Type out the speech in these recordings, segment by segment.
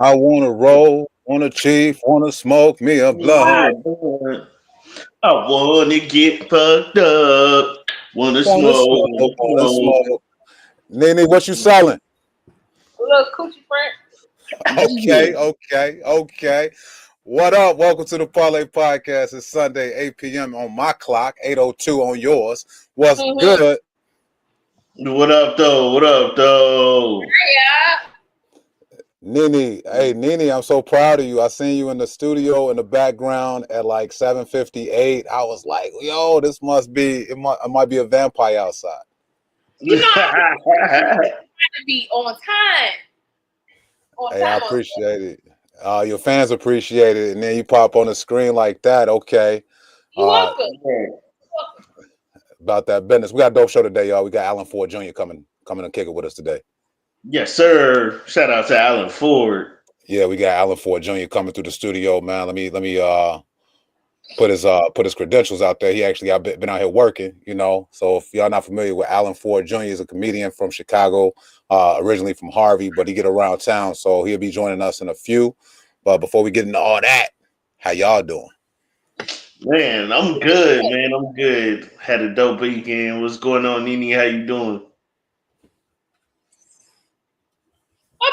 I wanna roll, wanna chief, wanna smoke me a blunt. I wanna get fucked up. Wanna Wanna smoke, smoke, wanna wanna smoke. smoke. Nene, what you selling? Little coochie print. Okay, okay, okay. What up? Welcome to the Parlay Podcast. It's Sunday, 8 p.m. on my clock, 8:02 on yours. What's Mm-hmm. good? What up, though? What up, though? Yeah. Nene, hey Nene, I'm so proud of you. I seen you in the studio in the background at like 7:58. I was like, yo, this must be it might be a vampire outside. You know, I'm trying to be on time. On Hey, I time. appreciate it. Your fans appreciate it, and then you pop on the screen like that. Okay, You uh, welcome. about that business. We got a dope show today, y'all. We got Alan Ford Jr. coming and kick it with us today. Yes, sir. Shout out to Alan Ford. Yeah, we got Alan Ford Jr. coming through the studio, man. Let me put his credentials out there. He actually I've been out here working, you know. So if y'all not familiar with Alan Ford Jr., is a comedian from Chicago, originally from Harvey, but he get around town, so he'll be joining us in a few. But before we get into all that, how y'all doing? Man, I'm good, man. I'm good. Had a dope weekend. What's going on, NiNi? How you doing?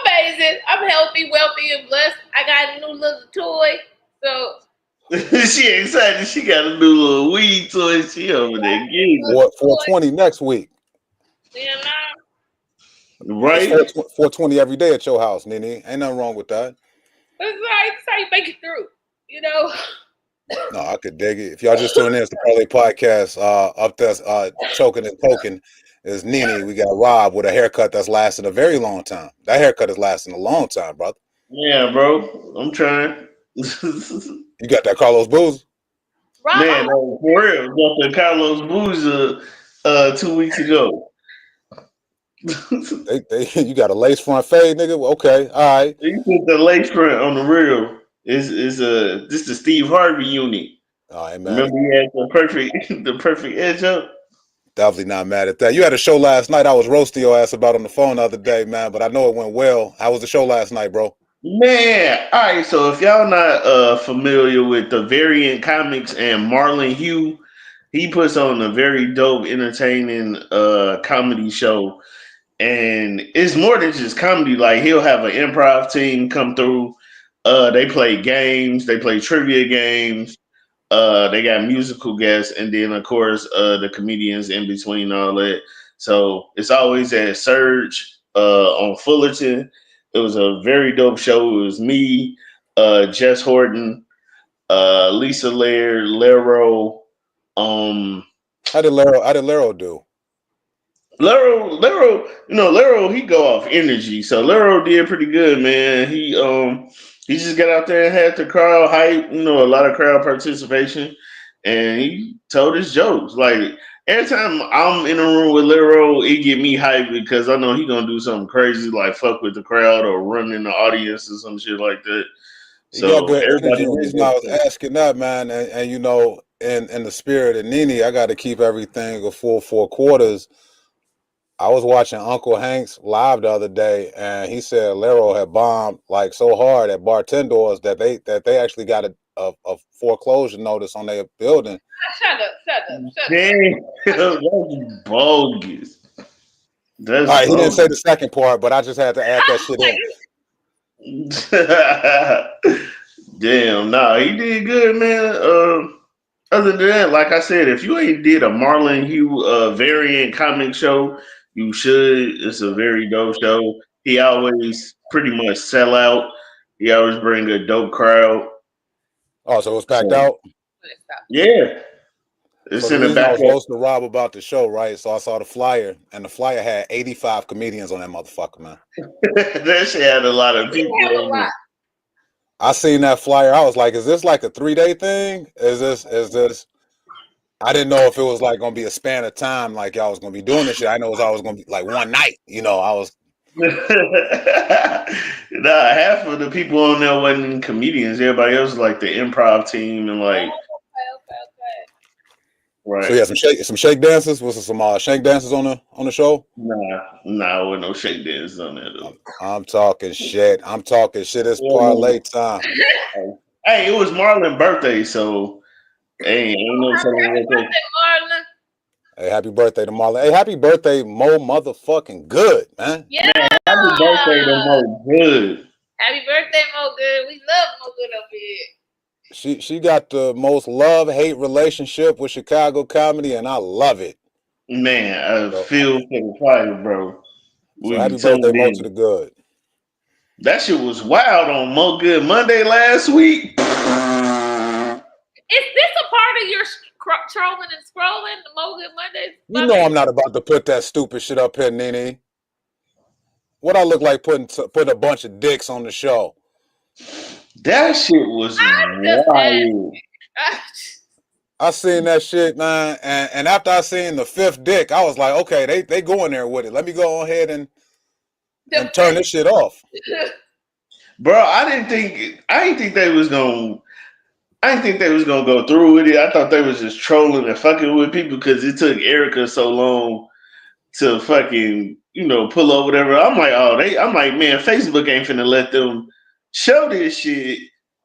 Amazing. I'm healthy, wealthy, and blessed. I got a new little toy. So, She excited. She got a new little weed toy. She over there getting What 420 next week? you know, it. It's Right? 420 every day at your house, Nene. Ain't nothing wrong with that. that's how you make it through. You know? No, I could dig it. If y'all just tuning in, it's the Parlay Podcast. Up there, choking and poking is Nene. We got Rob with a haircut that's lasting a very long time. That haircut is lasting a long time, brother. Yeah, bro. I'm trying. You got that Carlos Booze? Rob, Man, I'm like, for real. Got the Carlos Boozer 2 weeks ago. You got a lace front fade, nigga. Okay, all right. You put the lace front on the real. Is this the Steve Harvey unit? All right, man. Remember he had the perfect the perfect edge up? Definitely not mad at that. You had a show last night. I was roasting your ass about on the phone the other day, man. But I know it went well. How was the show last night, bro? Man, all right. So if y'all not familiar with the Variant Comics and Marlon Hugh, he puts on a very dope, entertaining comedy show, and it's more than just comedy. Like he'll have an improv team come through. They play games, they play trivia games. They got musical guests, and then of course the comedians in between all that. So it's always at Surge on Fullerton. It was a very dope show. It was me, Jess Horton, Lisa Laird, Lero. Um, How did Lero do? Lero, he go off energy. So Lero did pretty good, man. He just got out there and had the crowd hype, a lot of crowd participation, and he told his jokes. Like every time I'm in a room with Lero, it get me hyped because I know he gonna do something crazy like fuck with the crowd or run in the audience or some shit like that. He got So good energy. everybody The knows reason I was that. asking that, man, and in the spirit of Nene, I got to keep everything a full 4 quarters. I was watching Uncle Hank's live the other day, and he said Lero had bombed like so hard at bartenders that they actually got a foreclosure notice on their building. shut up, shut up, shut up. Dang, that's bogus. All That's right, he didn't say bogus. the second part, but I just had to add that shit in. Damn, nah, he did good, man. Other than that, like I said, if you ain't did a Marlon Hugh variant comic show, you should. It's a very dope show. He always pretty much sell out. He always bring a dope crowd. Oh, so it was packed So out. Stop. yeah, So it's the in the reason I back was up. roasting Rob about the show, right? So I saw the flyer, and the flyer had 85 comedians on that motherfucker, man. That shit had a lot of We people have a on lot. it. I seen that flyer. I was like, is this like a 3 day thing? Is this? I didn't know if it was like gonna be a span of time, like y'all was gonna be doing this shit. I know it was always gonna be like one night. I was Nah, half of the people on there wasn't comedians. Everybody else was like the improv team and like Okay. Right. So yeah, some shake dances. Was there some shank dances on the show? Nah, with no shake dance on that though. I'm talking shit. I'm talking shit. It's Yeah, parlay man. time. Hey, it was Marlon's birthday, so ain't no telling Happy what they. birthday, Marlon. Hey, happy birthday to Marlon. Hey, happy birthday, Mo motherfucking good, man. Yeah. Happy birthday to Mo Good. Happy birthday, Mo Good. We love Mo Good over here. She got the most love-hate relationship with Chicago comedy, and I love it. Man, I So, feel for the fire, bro. so We happy birthday, tuned Mo, to in. the good. That shit was wild on Mo Good Monday last week. Is this a part of your trolling and scrolling? The Mo Good Mondays? You know I'm not about to put that stupid shit up here, NiNi. What I look like putting a bunch of dicks on the show? That shit was I'm just wild. I seen that shit, man, and after I seen the fifth dick, I was like, okay, they going there with it. Let me go ahead and turn this shit off. Bro, I didn't think they was gonna go through with it. I thought they was just trolling and fucking with people because it took Erica so long to fucking, pull up whatever. I'm like, man, Facebook ain't finna let them show this shit.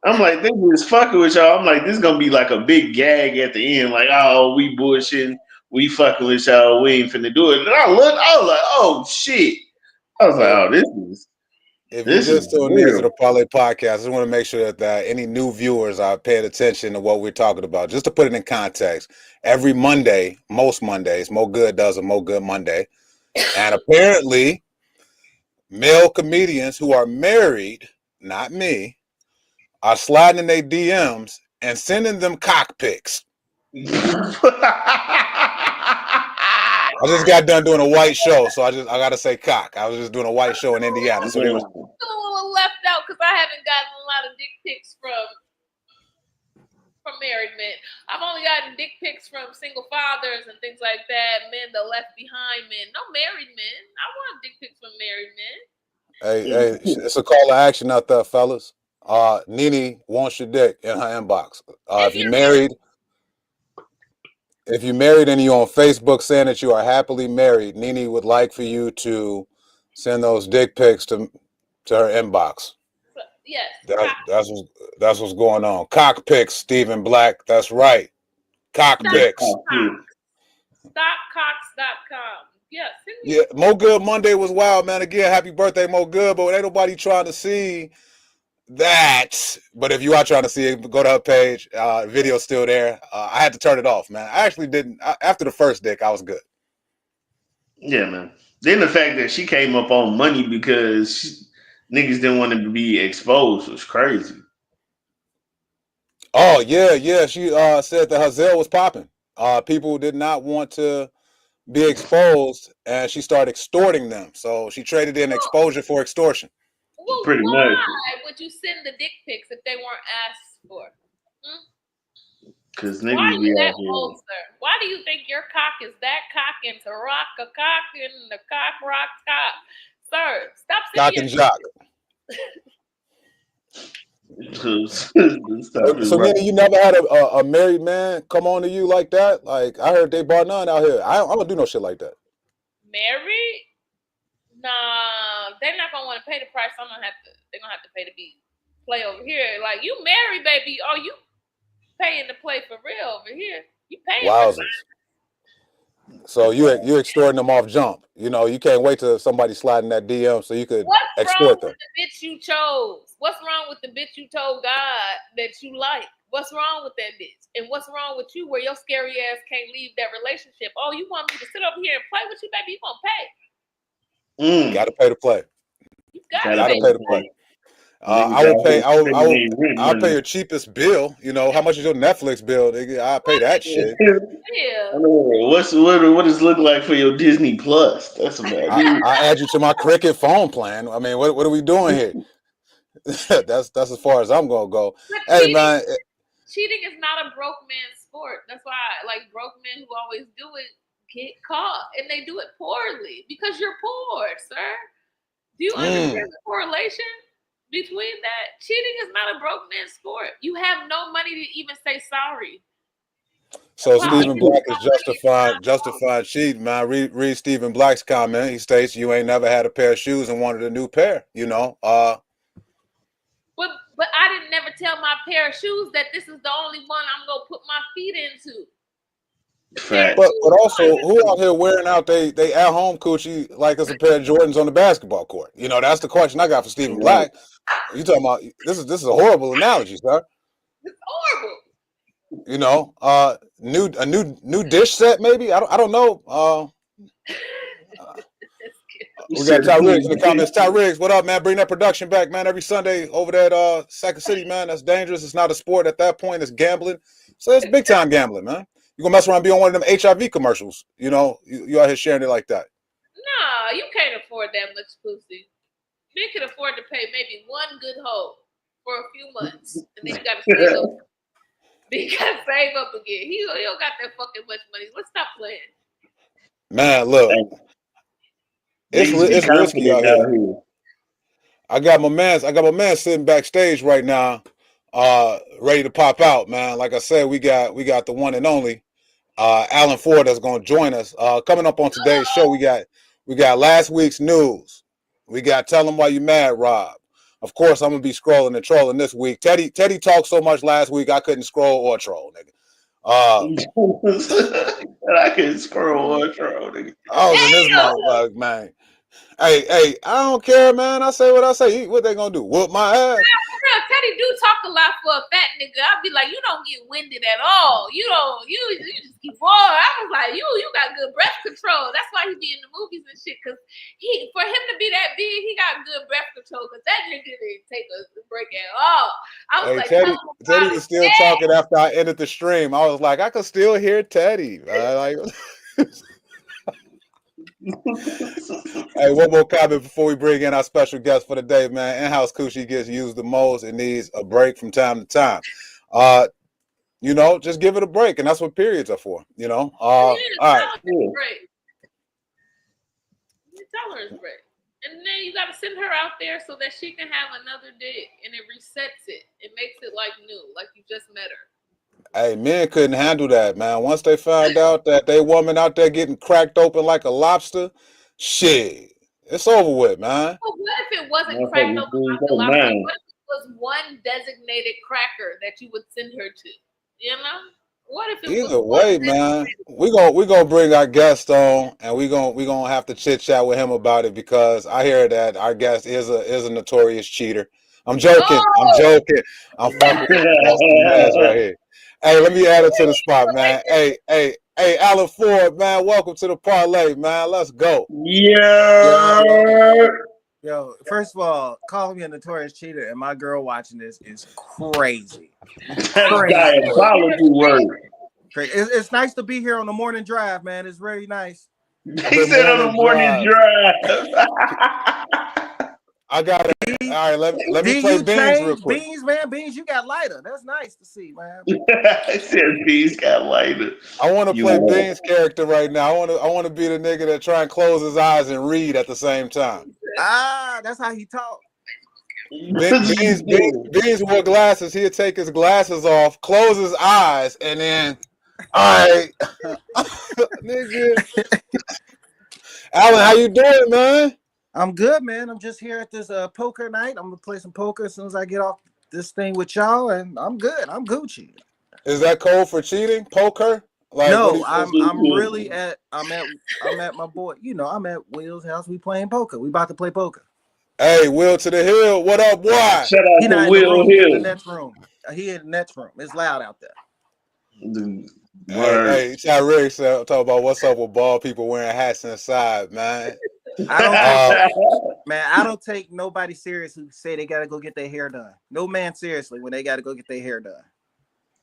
I'm like, they just fucking with y'all. I'm like, this is gonna be like a big gag at the end, like, oh, we bullshitting, we fucking with y'all, we ain't finna do it. And I was like, oh shit. I was like, If, oh, if you this is just tuned in to real. the Parlay Podcast, I just want to make sure that any new viewers are paying attention to what we're talking about. Just to put it in context, every Monday, most Mondays, Mo Good does a Mo Good Monday. And apparently, male comedians who are married, not me, are sliding in their DMs and sending them cock pics. I just got done doing a white show, so I gotta say cock. I was just doing a white show in Indiana, so they was a little left out because I haven't gotten a lot of dick pics from married men. I've only gotten dick pics from single fathers and things like that, men that left behind men. No married men. I want dick pics from married men. Hey, it's a call to action out there, fellas. NiNi wants your dick in her inbox. If you're married and you're on Facebook saying that you are happily married, NiNi would like for you to send those dick pics to her inbox. Yes. That's what's going on. Cock pics, Stephen Black. That's right. Cock pics. Stopcocks.com. Yes. Yeah, Mo Good Monday was wild, man. Again, happy birthday, Mo Good. But ain't nobody trying to see that. But if you are trying to see it, go to her page. Video's still there. I had to turn it off, man. I actually didn't. After the first dick, I was good. Yeah, man. Then the fact that she came up on money because niggas didn't want him to be exposed was crazy. Oh yeah. She said that her Zelle was popping. People did not want to be exposed, and she started extorting them. So she traded in exposure for extortion. Well, Pretty why much. would you send the dick pics if they weren't asked for? Because Why niggas are be you that out here. bold, sir? Why do you think your cock is that cock and to rock a cock and the cock rock cock? Sir, stop Cock sending and jock. So NiNi, you never had a married man come on to you like that? Like I heard they bar none out here. I don't do no shit like that. married? Nah, they're not gonna want to pay the price. They're gonna have to pay to play over here. Like you married, baby. Oh, you paying to play for real over here. You paying for Wowzers. So you extorting them off jump. You know, you can't wait till somebody slide in that DM so you could extort them. What's wrong with the bitch you chose? What's wrong with the bitch you told God that you like? What's wrong with that bitch? And what's wrong with you where your scary ass can't leave that relationship? Oh, you want me to sit over here and play with you, baby? You gonna pay. You gotta pay to play. You gotta pay to play. I'll pay your cheapest bill. You know, how much is your Netflix bill? I'll pay that shit. Yeah. What does it look like for your Disney Plus? That's about it. I add you to my Cricket phone plan. I mean, what are we doing here? that's as far as I'm gonna go. But Hey man, cheating is not a broke man's sport. That's why, like, broke men who always do it get caught, and they do it poorly because you're poor, sir. Do you understand the correlation between that? Cheating is not a broke man's sport. You have no money to even say sorry. So Wow, Stephen you Black is already justifying cheating, man. Read Stephen Black's comment. He states you ain't never had a pair of shoes and wanted a new pair. But I didn't never tell my pair of shoes that this is the only one I'm gonna put my feet into. Fact. But also, who out here wearing out they at home coochie like it's a pair of Jordans on the basketball court? That's the question I got for Stephen Black. You talking about this is a horrible analogy, sir. It's horrible. New dish set maybe. I don't know. We got Ty Riggs in the comments. Ty Riggs, what up, man? Bring that production back, man. Every Sunday over there at Second City, man. That's dangerous. It's not a sport at that point. It's gambling. So it's big time gambling, man. You gonna mess around and be on one of them HIV commercials. You out here sharing it like that. Nah, you can't afford that much pussy. Men can afford to pay maybe one good hoe for a few months, and then you gotta save up. Then you gotta save up again. He don't got that fucking much money. Let's stop playing. Man, look. It's risky out here. I got my man sitting backstage right now, ready to pop out, man. Like I said, we got the one and only Alan Ford that's gonna join us. Coming up on today's show, we got last week's news. We got Tell 'em Why You Mad, Rob. Of course, I'm gonna be scrolling and trolling this week. Teddy talked so much last week I couldn't scroll or troll, nigga. I couldn't scroll or troll, nigga. I was in this motherfucker, man. Hey, I don't care, man. I say what I say. What they gonna do? Whoop my ass? Real, Teddy do talk a lot for a fat nigga. I'll be like, you don't get winded at all. You just keep bored. I was like, you got good breath control. That's why he be in the movies and shit. Cause for him to be that big, he got good breath control. Cause that nigga didn't take a break at all. I was like, Teddy was still talking after I ended the stream. I was like, I could still hear Teddy. Hey, one more comment before we bring in our special guest for the day, man. In-house coochie gets used the most. It needs a break from time to time. Just give it a break, and that's what periods are for. All right. Break. Tell her it's break, and then you got to send her out there so that she can have another dick, and it resets it. It makes it like new, like you just met her. Hey, men couldn't handle that, man. Once they found out that they woman out there getting cracked open like a lobster, shit, it's over with, man. Well, what if it wasn't cracked open like a lobster? What if it was one designated cracker that you would send her to? What if it Either way, man, we gonna bring our guest on, and we gonna have to chit chat with him about it because I hear that our guest is a notorious cheater. I'm joking. Oh! I'm joking. I'm fucking right here. Hey, let me add it to the spot, man. Hey, Alan Ford, man, welcome to the parlay, man. Let's go. Yeah. Yo, first of all, calling me a notorious cheater and my girl watching this is crazy. Diabolical word. It's nice to be here on the morning drive, man. It's very nice. He said on the morning drive. I got it. All right, let me play Beans real quick. Beans, you got lighter. That's nice to see, man. I said Beans got lighter. I want to play Beans' character right now. I want to be the nigga that try and close his eyes and read at the same time. That's how he talk. Beans wore glasses. He'd take his glasses off, close his eyes, and then, all right, nigga. Alan, how you doing, man? I'm good, man. I'm just here at this poker night. I'm gonna play some poker as soon as I get off this thing with y'all, and I'm good. I'm Gucci. Is that code for cheating? Poker? No, I'm at my boy. I'm at Will's house. We playing poker. We about to play poker. Hey, Will to the Hill. What up, boy? Shout out to Will Hill. He in the next room. He in the next room. It's loud out there. Hey, Tyree talk about what's up with bald people wearing hats inside, man. I don't take nobody serious who say they gotta go get their hair done. No man seriously when they gotta go get their hair done.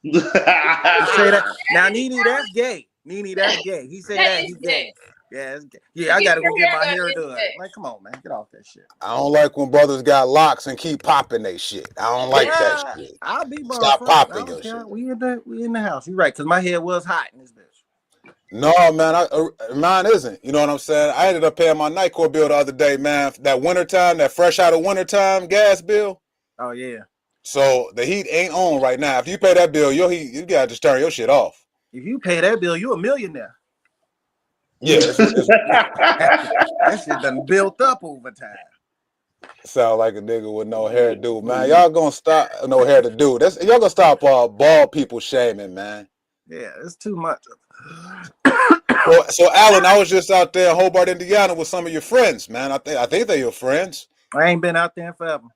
Say that. Now, NiNi, that's gay. NiNi, that's gay. He said that he's gay. Yeah, it's gay. Yeah, I gotta go get my hair done. Like, come on, man, get off that shit. I don't like when brothers got locks and keep popping they shit. I don't like that shit. I'll be stop popping your shit. We in the house. You're right, because my head was hot in this bitch. No, man, mine isn't. You know what I'm saying? I ended up paying my night court bill the other day, man. That wintertime, that fresh out of wintertime gas bill. Oh, yeah. So the heat ain't on right now. If you pay that bill, your heat, you gotta just turn your shit off. If you pay that bill, you a millionaire. Yeah, That shit done built up over time. sound like a nigga with no hair to do, man. Y'all gonna stop no hair to do. Y'all gonna stop bald people shaming, man. Yeah, it's too much. So Alan, I was just out there in Hobart, Indiana, with some of your friends, man. I think they're your friends. I ain't been out there forever.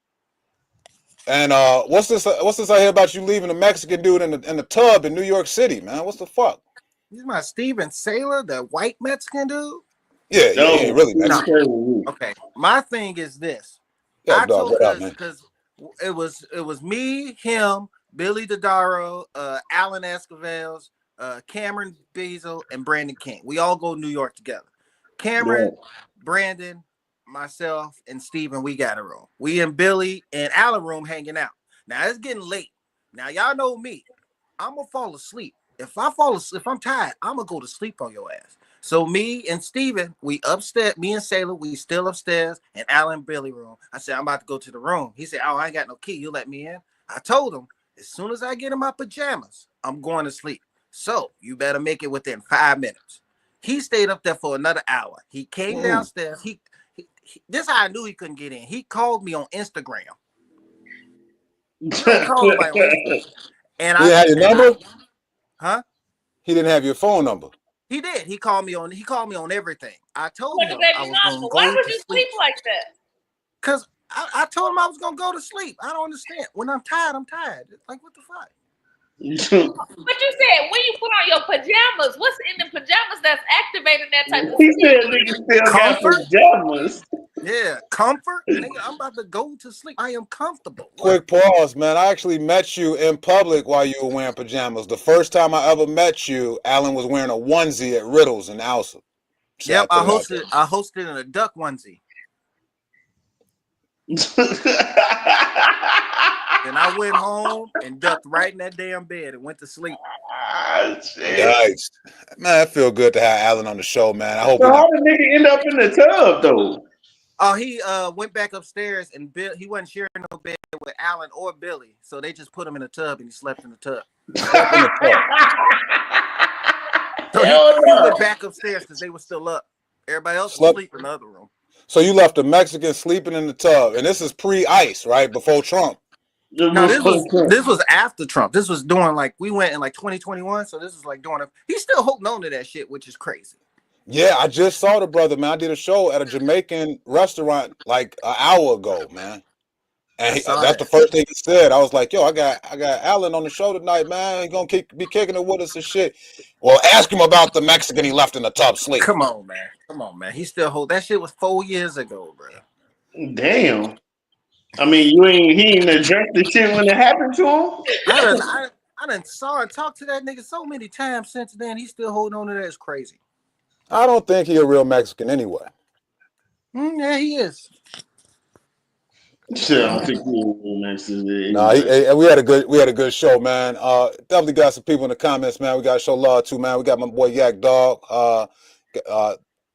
And what's this I hear about you leaving a Mexican dude in the tub in New York City, man? What's the fuck? He's my Steven Saylor, the white Mexican dude. Yeah, he ain't really Mexican. No. Okay, my thing is this. Yeah, dog, what up, man? Because it was me, him, Billy Dodaro, Alan Escovels, Cameron Beazle, and Brandon King. We all go to New York together. Cameron, Brandon, myself, and Steven, we got a room. We in Billy and Alan room hanging out. Now it's getting late. Now y'all know me. I'm gonna fall asleep. If I'm tired, I'm gonna go to sleep on your ass. So me and Steven, we upstairs, me and Sailor, we still upstairs in Alan Billy room. I said, I'm about to go to the room. He said, oh, I ain't got no key. You let me in? I told him, as soon as I get in my pajamas, I'm going to sleep. So you better make it within 5 minutes. He stayed up there for another hour. He came downstairs. He this is how I knew he couldn't get in. He called me on Instagram. And he had your number? Huh? He didn't have your phone number. He did. He called me on everything. I told him I was going to go Why would to you sleep like that? Because I told him I was going to go to sleep. I don't understand. When I'm tired, I'm tired. Like, what the fuck? But you said when you put on your pajamas, what's in the pajamas that's activating that type of He said niggas still got pajamas. Yeah, comfort. Nigga, I'm about to go to sleep. I am comfortable. Quick pause, man. I actually met you in public while you were wearing pajamas. The first time I ever met you, Alan was wearing a onesie at Riddles in Alsa. Yep, I hosted in a duck onesie. And I went home and ducked right in that damn bed and went to sleep. Nice. Man, it feel good to have Alan on the show, man. I hope. So how did nigga end up in the tub though? Oh, he went back upstairs and he wasn't sharing no bed with Alan or Billy, so they just put him in a tub and he slept in the tub. So he went back upstairs because they were still up. Everybody else was asleep in the other room. So you left a Mexican sleeping in the tub, and this is pre-ICE, right? Before Trump. No, this was after Trump. This was during we went in 2021, so this was during he's still holding on to that shit, which is crazy. Yeah, I just saw the brother, man. I did a show at a Jamaican restaurant an hour ago, man. And that's the first thing he said. I was like, yo, I got Alan on the show tonight, man. He's gonna be kicking it with us and shit. Well, ask him about the Mexican he left in the tub sleep. Come on, man. He still hold that shit was 4 years ago, bro. Damn. I mean, he ain't addressed the shit when it happened to him. I done saw and talked to that nigga so many times since then. He's still holding on to that. It's crazy. I don't think he a real Mexican anyway. Yeah, he is. Shit, I don't think he a real Mexican. Nah, we had a good show, man. Definitely got some people in the comments, man. We got to show love too, man. We got my boy Yak Dog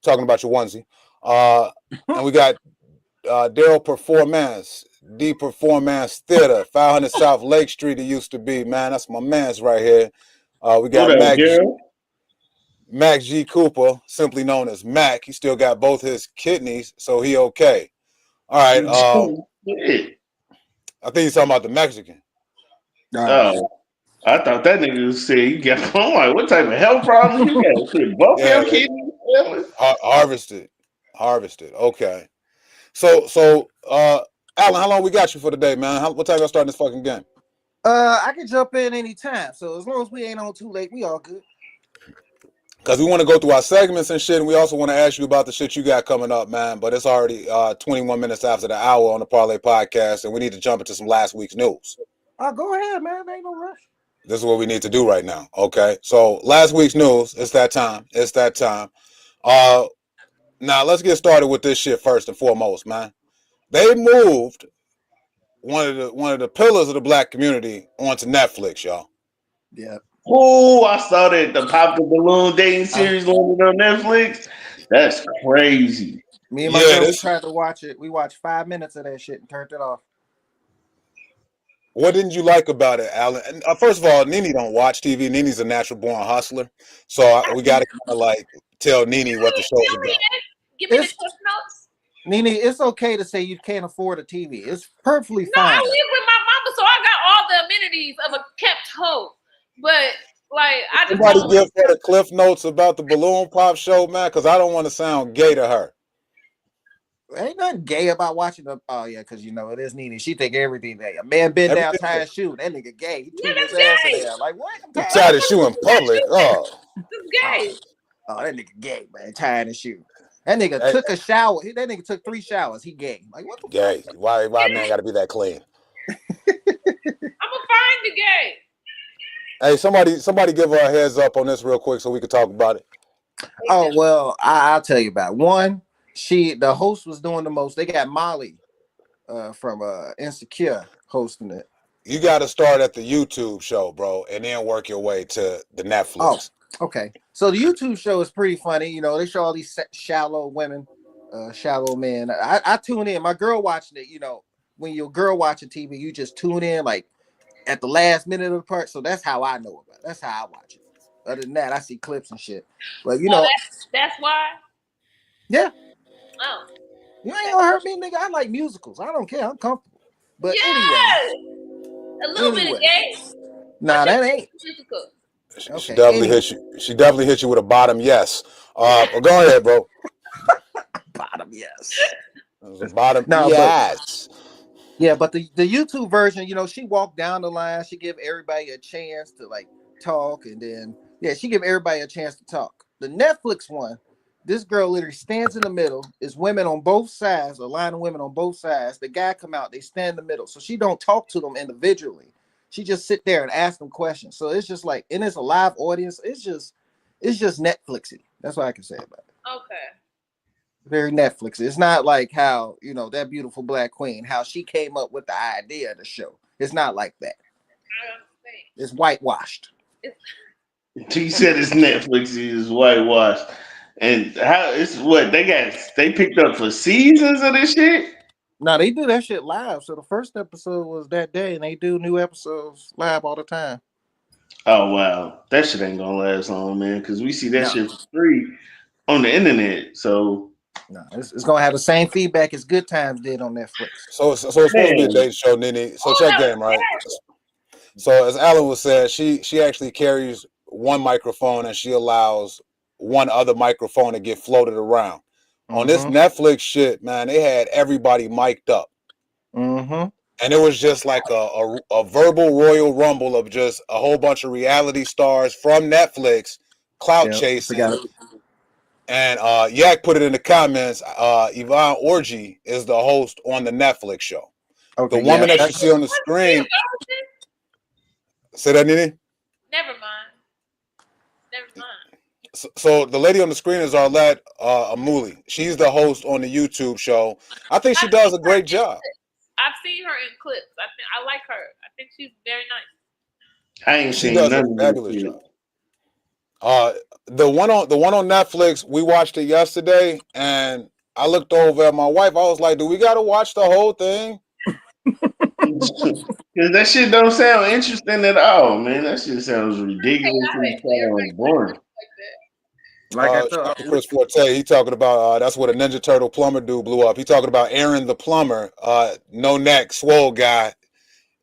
talking about your onesie. And we got Daryl Performance, D Performance Theater, 500 South Lake Street. It used to be, man. That's my man's right here. We got Mac G Cooper, simply known as Mac. He still got both his kidneys, so he okay. All right. I think he's talking about the Mexican. Oh, I thought that nigga said you got. I'm like, what type of health problem you got? Both your kidneys harvested. Okay. So, Alan, how long we got you for today, man? What time y'all starting this fucking game? I can jump in anytime. So as long as we ain't on too late, we all good. Because we want to go through our segments and shit, and we also want to ask you about the shit you got coming up, man. But it's already 21 minutes after the hour on the Parlay Podcast, and we need to jump into some last week's news. Go ahead, man. Ain't no rush. This is what we need to do right now, okay? So last week's news, it's that time. Now let's get started with this shit first and foremost, man. They moved one of the pillars of the black community onto Netflix, y'all. Yeah. Oh, I saw that the Pop the Balloon dating series landed on Netflix. That's crazy. Me and my girl tried to watch it. We watched 5 minutes of that shit and turned it off. What didn't you like about it, Alan? And, first of all, NiNi don't watch TV. NiNi's a natural born hustler, so we got to kind of like tell NiNi what the show's about. Give me the clip notes. NiNi, it's okay to say you can't afford a TV. It's perfectly fine. I live with my mama, so I got all the amenities of a kept home. But like, I just somebody give her the cliff notes about the balloon pop show, man, because I don't want to sound gay to her. Ain't nothing gay about watching the. Oh yeah, because you know it is NiNi. She think everything that a man been down tired of shooting. That nigga gay. He threw his ass in there. Like what? I'm tired of shooting in public. Oh, it's gay. Oh, that nigga gay, man. Tired of shooting. That nigga took a shower. That nigga took 3 showers. He gay. Like what the gay? Fuck? Why man got to be that clean? I'm gonna find the gay. Hey, somebody give her a heads up on this real quick so we can talk about it. Oh well, I'll tell you about it. One. The host was doing the most. They got Molly from Insecure hosting it. You got to start at the YouTube show, bro, and then work your way to the Netflix. Oh, okay. So the YouTube show is pretty funny. You know, they show all these shallow women, shallow men. I tune in. My girl watching it. You know, when your girl watching TV, you just tune in like at the last minute of the part. So that's how I know about it. That's how I watch it. Other than that, I see clips and shit. But you know, that's why. Yeah. Oh. You ain't gonna hurt me, nigga. I like musicals. I don't care. I'm comfortable. But anyway. A little bit of gay. Nah, that ain't. Musical. Okay. She definitely hit you. She definitely hit you with a bottom yes. Well, go ahead, bro. Bottom yes. Bottom yes. But the YouTube version, you know, she walked down the line. She give everybody a chance to like talk, and then she give everybody a chance to talk. The Netflix one. This girl literally stands in the middle. It's women on both sides, a line of women on both sides. The guy come out, they stand in the middle. So she don't talk to them individually. She just sit there and ask them questions. So it's just like, and it's a live audience. It's just Netflixy. That's what I can say about it. Okay. Very Netflixy. It's not like how, you know, that beautiful black queen, how she came up with the idea of the show. It's not like that. I understand. It's whitewashed. She said it's Netflixy, it's whitewashed. And how it's what they picked up for seasons of this shit? No, they do that shit live. So the first episode was that day, and they do new episodes live all the time. Oh wow, that shit ain't gonna last long, man. Because we see that shit for free on the internet. So no, it's gonna have the same feedback as Good Times did on Netflix. So it's supposed to be a date show, NiNi. So check game, right? So as Alan was saying, she actually carries one microphone and she allows one other microphone to get floated around. On this Netflix shit, man, they had everybody mic'd up. And it was just like a verbal Royal Rumble of just a whole bunch of reality stars from Netflix, clout chasing. And Yak put it in the comments, Yvonne Orji is the host on the Netflix show. Okay, the woman that you see on the screen. Say that, NiNi? Never mind. So the lady on the screen is Arlette Amuli. She's the host on the YouTube show. I think she does a great job. I've seen her in clips. I like her. I think she's very nice. I ain't seen none of fabulous job. The one on Netflix, we watched it yesterday, and I looked over at my wife. I was like, "Do we got to watch the whole thing?" Because that shit don't sound interesting at all, man. That shit sounds ridiculous and boring. Like I thought, Chris Forte, he talking about that's what a Ninja Turtle plumber dude blew up. He talking about Aaron the plumber, no neck, swole guy.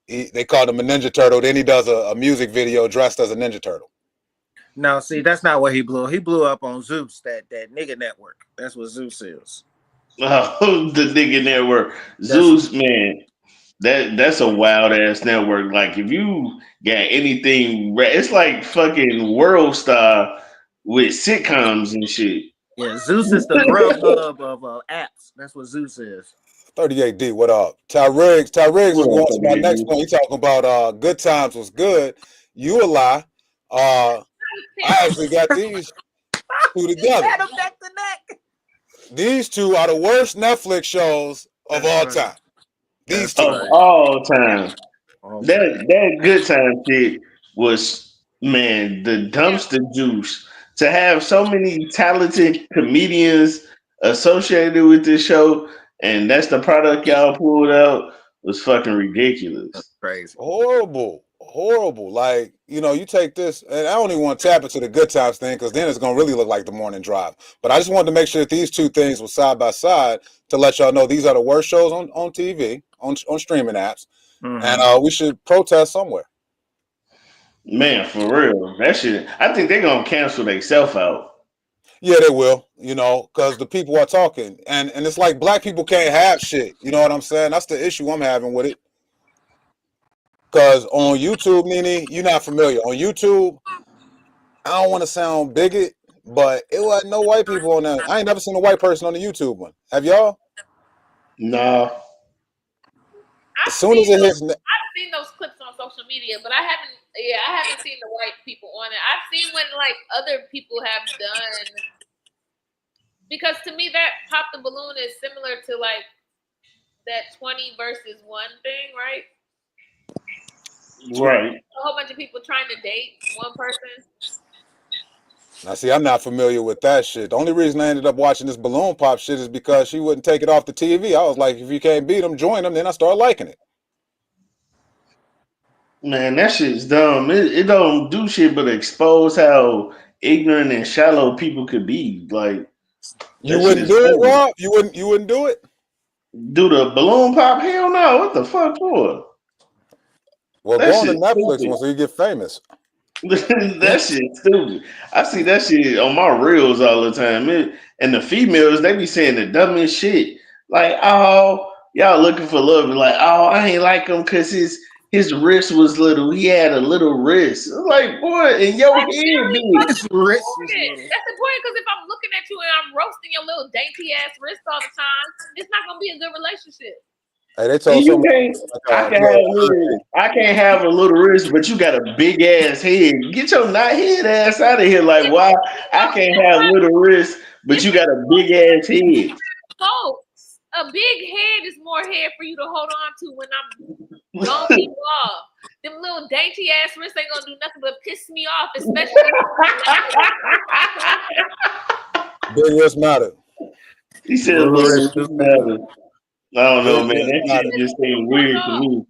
They called him a Ninja Turtle. Then he does a music video dressed as a Ninja Turtle. No, see, that's not what he blew. He blew up on Zeus, that nigga network. That's what Zeus is. Oh, the nigga network, Zeus, man. That's a wild ass network. Like if you got anything, it's like fucking World Star with sitcoms and shit. Yeah, Zeus is the Grubhub of apps. That's what Zeus is. 38D, what up? Ty Riggs was going to my next point. He talking about Good Times was good. You a lie. I actually got these two together. Neck to neck. These two are the worst Netflix shows of all time. These two of all time. That Good Time shit was, man, the dumpster juice. To have so many talented comedians associated with this show, and that's the product y'all pulled out, was fucking ridiculous. crazy. Horrible. Like, you take this, and I don't even want to tap into the good times thing because then it's going to really look like the morning drive. But I just wanted to make sure that these two things were side by side to let y'all know these are the worst shows on TV, on streaming apps, and we should protest somewhere. Man, for real. That shit, I think they're going to cancel themselves out. Yeah, they will, because the people are talking. And it's like black people can't have shit. You know what I'm saying? That's the issue I'm having with it. Because on YouTube, NiNi, you're not familiar. On YouTube, I don't want to sound bigot, but it wasn't no white people on that. I ain't never seen a white person on the YouTube one. Have y'all? No. As soon as it hits, I've seen those clips on social media, but I haven't seen the white people on it. I've seen when like other people have done, because to me that pop the balloon is similar to like that 20 versus 1 thing, right? Right. A whole bunch of people trying to date one person. now see, I'm not familiar with that shit. The only reason I ended up watching this balloon pop shit is because she wouldn't take it off the TV. I was like, if you can't beat them, join them. Then I started liking it. Man, that shit's dumb. It don't do shit but expose how ignorant and shallow people could be. Like, You wouldn't do it, Rob? You wouldn't do it? Do the balloon pop? Hell no. What the fuck for? Well, That go on to shit Netflix stupid. once you get famous. That shit stupid. I see that shit on my reels all the time. And the females, they be saying the dumbest shit. Like, oh, y'all looking for love. Like, oh, I ain't like him because his wrist was little. He had a little wrist. I'm like, boy, in your head, dude. His wrist was That's little. the point, because if I'm looking at you and I'm roasting your little dainty ass wrist all the time, it's not gonna be a good relationship. Hey, they told You somebody. can't. I can't have a little wrist, but you got a big ass head. Get your not head ass out of here. Like, why I can't have little wrist, but you got a big ass head? Folks, a big head is more head for you to hold on to when I'm gonna be off. Them little dainty ass wrists ain't gonna do nothing but piss me off, especially. Big wrist matter. He said a little wrist matter. I don't know, man. That shit just seemed weird to me.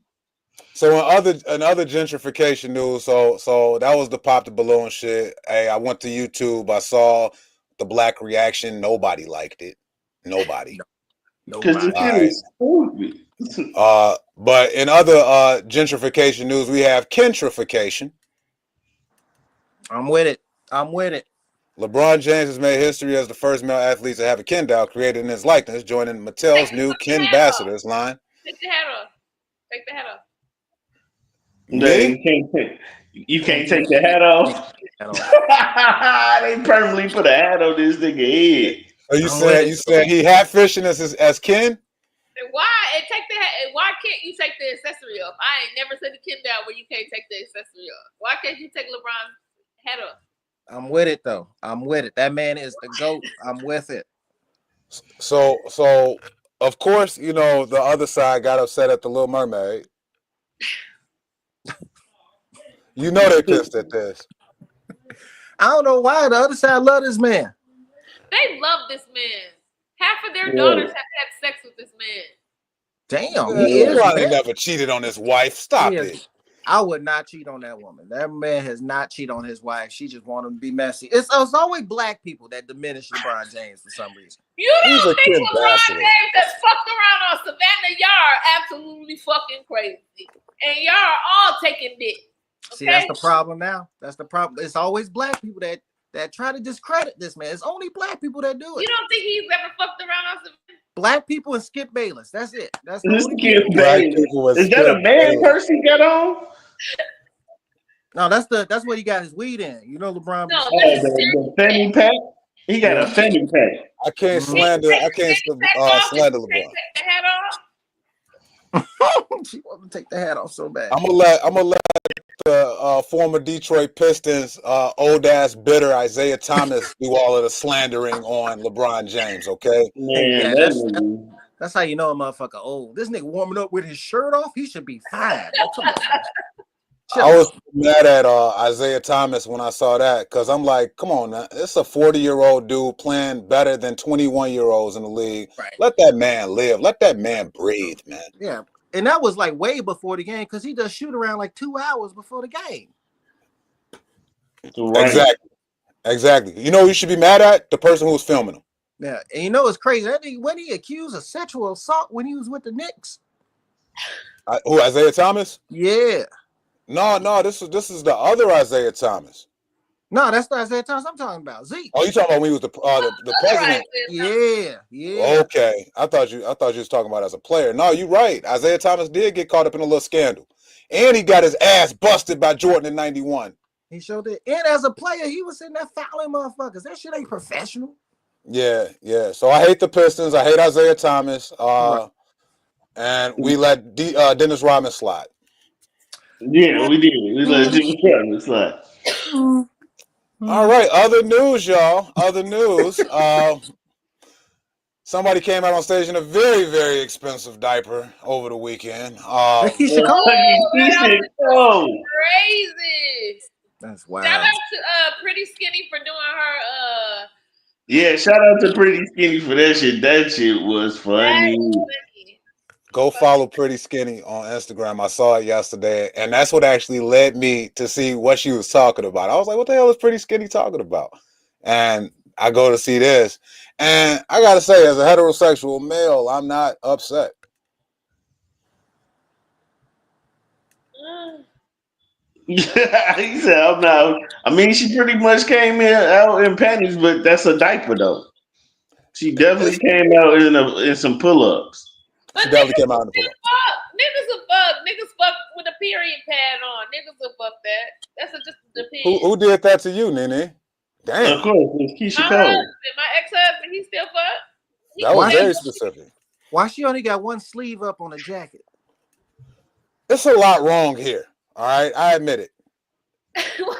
So in other gentrification news, so that was the pop the balloon shit. Hey, I went to YouTube. I saw the black reaction. Nobody liked it. Nobody. Because the shit is stupid. But in other gentrification news, we have kentrification. I'm with it. LeBron James has made history as the first male athlete to have a Ken doll created in his likeness, joining Mattel's new Ken Ambassadors line. Take the hat off. Take the hat off. You can't take the hat off. They permanently put a hat on this nigga head. Oh, you said he hat fishing as Ken? Why? And take the hat. Why can't you take the accessory off? I ain't never said the Ken down where you can't take the accessory off. Why can't you take LeBron's hat off? I'm with it though. I'm with it. That man is the GOAT. I'm with it. So of course, the other side got upset at the Little Mermaid. They pissed at this. I don't know why the other side love this man. They love this man. Half of their daughters have had sex with this man. Damn, he probably never cheated on his wife. Stop it. I would not cheat on that woman. That man has not cheated on his wife. She just want him to be messy. It's always black people that diminish LeBron James for some reason. You don't think LeBron James has fucked around on Savannah? Y'all are absolutely fucking crazy. And y'all are all taking dick. Okay? See, that's the problem now. That's the problem. It's always black people that try to discredit this man. It's only black people that do it. You don't think he's ever fucked around on Savannah? Black people and Skip Bayless. That's it. That's Skip Bayless. Is that a man purse he got on? No, that's what he got his weed in. You know, LeBron. No, the fanny pack. He got a fanny pack. I can't slander. Slander LeBron. Take the hat off. She wants to take the hat off so bad. I'm gonna let the former Detroit Pistons old ass bitter Isaiah Thomas do all of the slandering on LeBron James. Okay, man, that's how you know a motherfucker old. This nigga warming up with his shirt off. He should be fine. Come on, I was mad at Isaiah Thomas when I saw that because I'm like, come on, now. It's a 40-year-old dude playing better than 21-year-olds in the league. Right. Let that man live. Let that man breathe, man. Yeah. And that was like way before the game because he does shoot around like 2 hours before the game. Right. Exactly. You know who you should be mad at? The person who was filming him. Yeah, and you know it's crazy. That nigga, when he accused of sexual assault when he was with the Knicks. Who, Isaiah Thomas? Yeah. No. This is the other Isaiah Thomas. No, that's not Isaiah Thomas I'm talking about. Zeke. Oh, you talking about when he was the president? Yeah. Okay, I thought you was talking about as a player. No, you're right. Isaiah Thomas did get caught up in a little scandal, and he got his ass busted by Jordan in '91. He showed it. And as a player, he was sitting there fouling motherfuckers. That shit ain't professional. Yeah. So I hate the Pistons. I hate Isaiah Thomas. Right. And we let Dennis Rodman slide. Yeah, we did. We let Dennis Rodman slide. All right, other news, y'all. Other news. Somebody came out on stage in a very, very expensive diaper over the weekend. Keisha Cole. Crazy. That's wild. Shout out to Pretty Skinny for doing her. Yeah, shout out to Pretty Skinny for that shit. That shit was funny. Go follow Pretty Skinny on Instagram. I saw it yesterday, and that's what actually led me to see what she was talking about. I was like, what the hell is Pretty Skinny talking about? And I go to see this, and I got to say, as a heterosexual male, I'm not upset. He said, I'm not. I mean, she pretty much came out in panties, but that's a diaper, though. She definitely came out in some pull-ups. She definitely came out in the pull-up. Niggas will fuck. Niggas fuck with a period pad on. Niggas will fuck that. That's just depends. Who did that to you, NiNi? Damn. Of course, it's Keisha My Cole. husband, my ex-husband, he still fuck. That was very specific. Why she only got one sleeve up on the jacket? There's a lot wrong here. All right, I admit it. What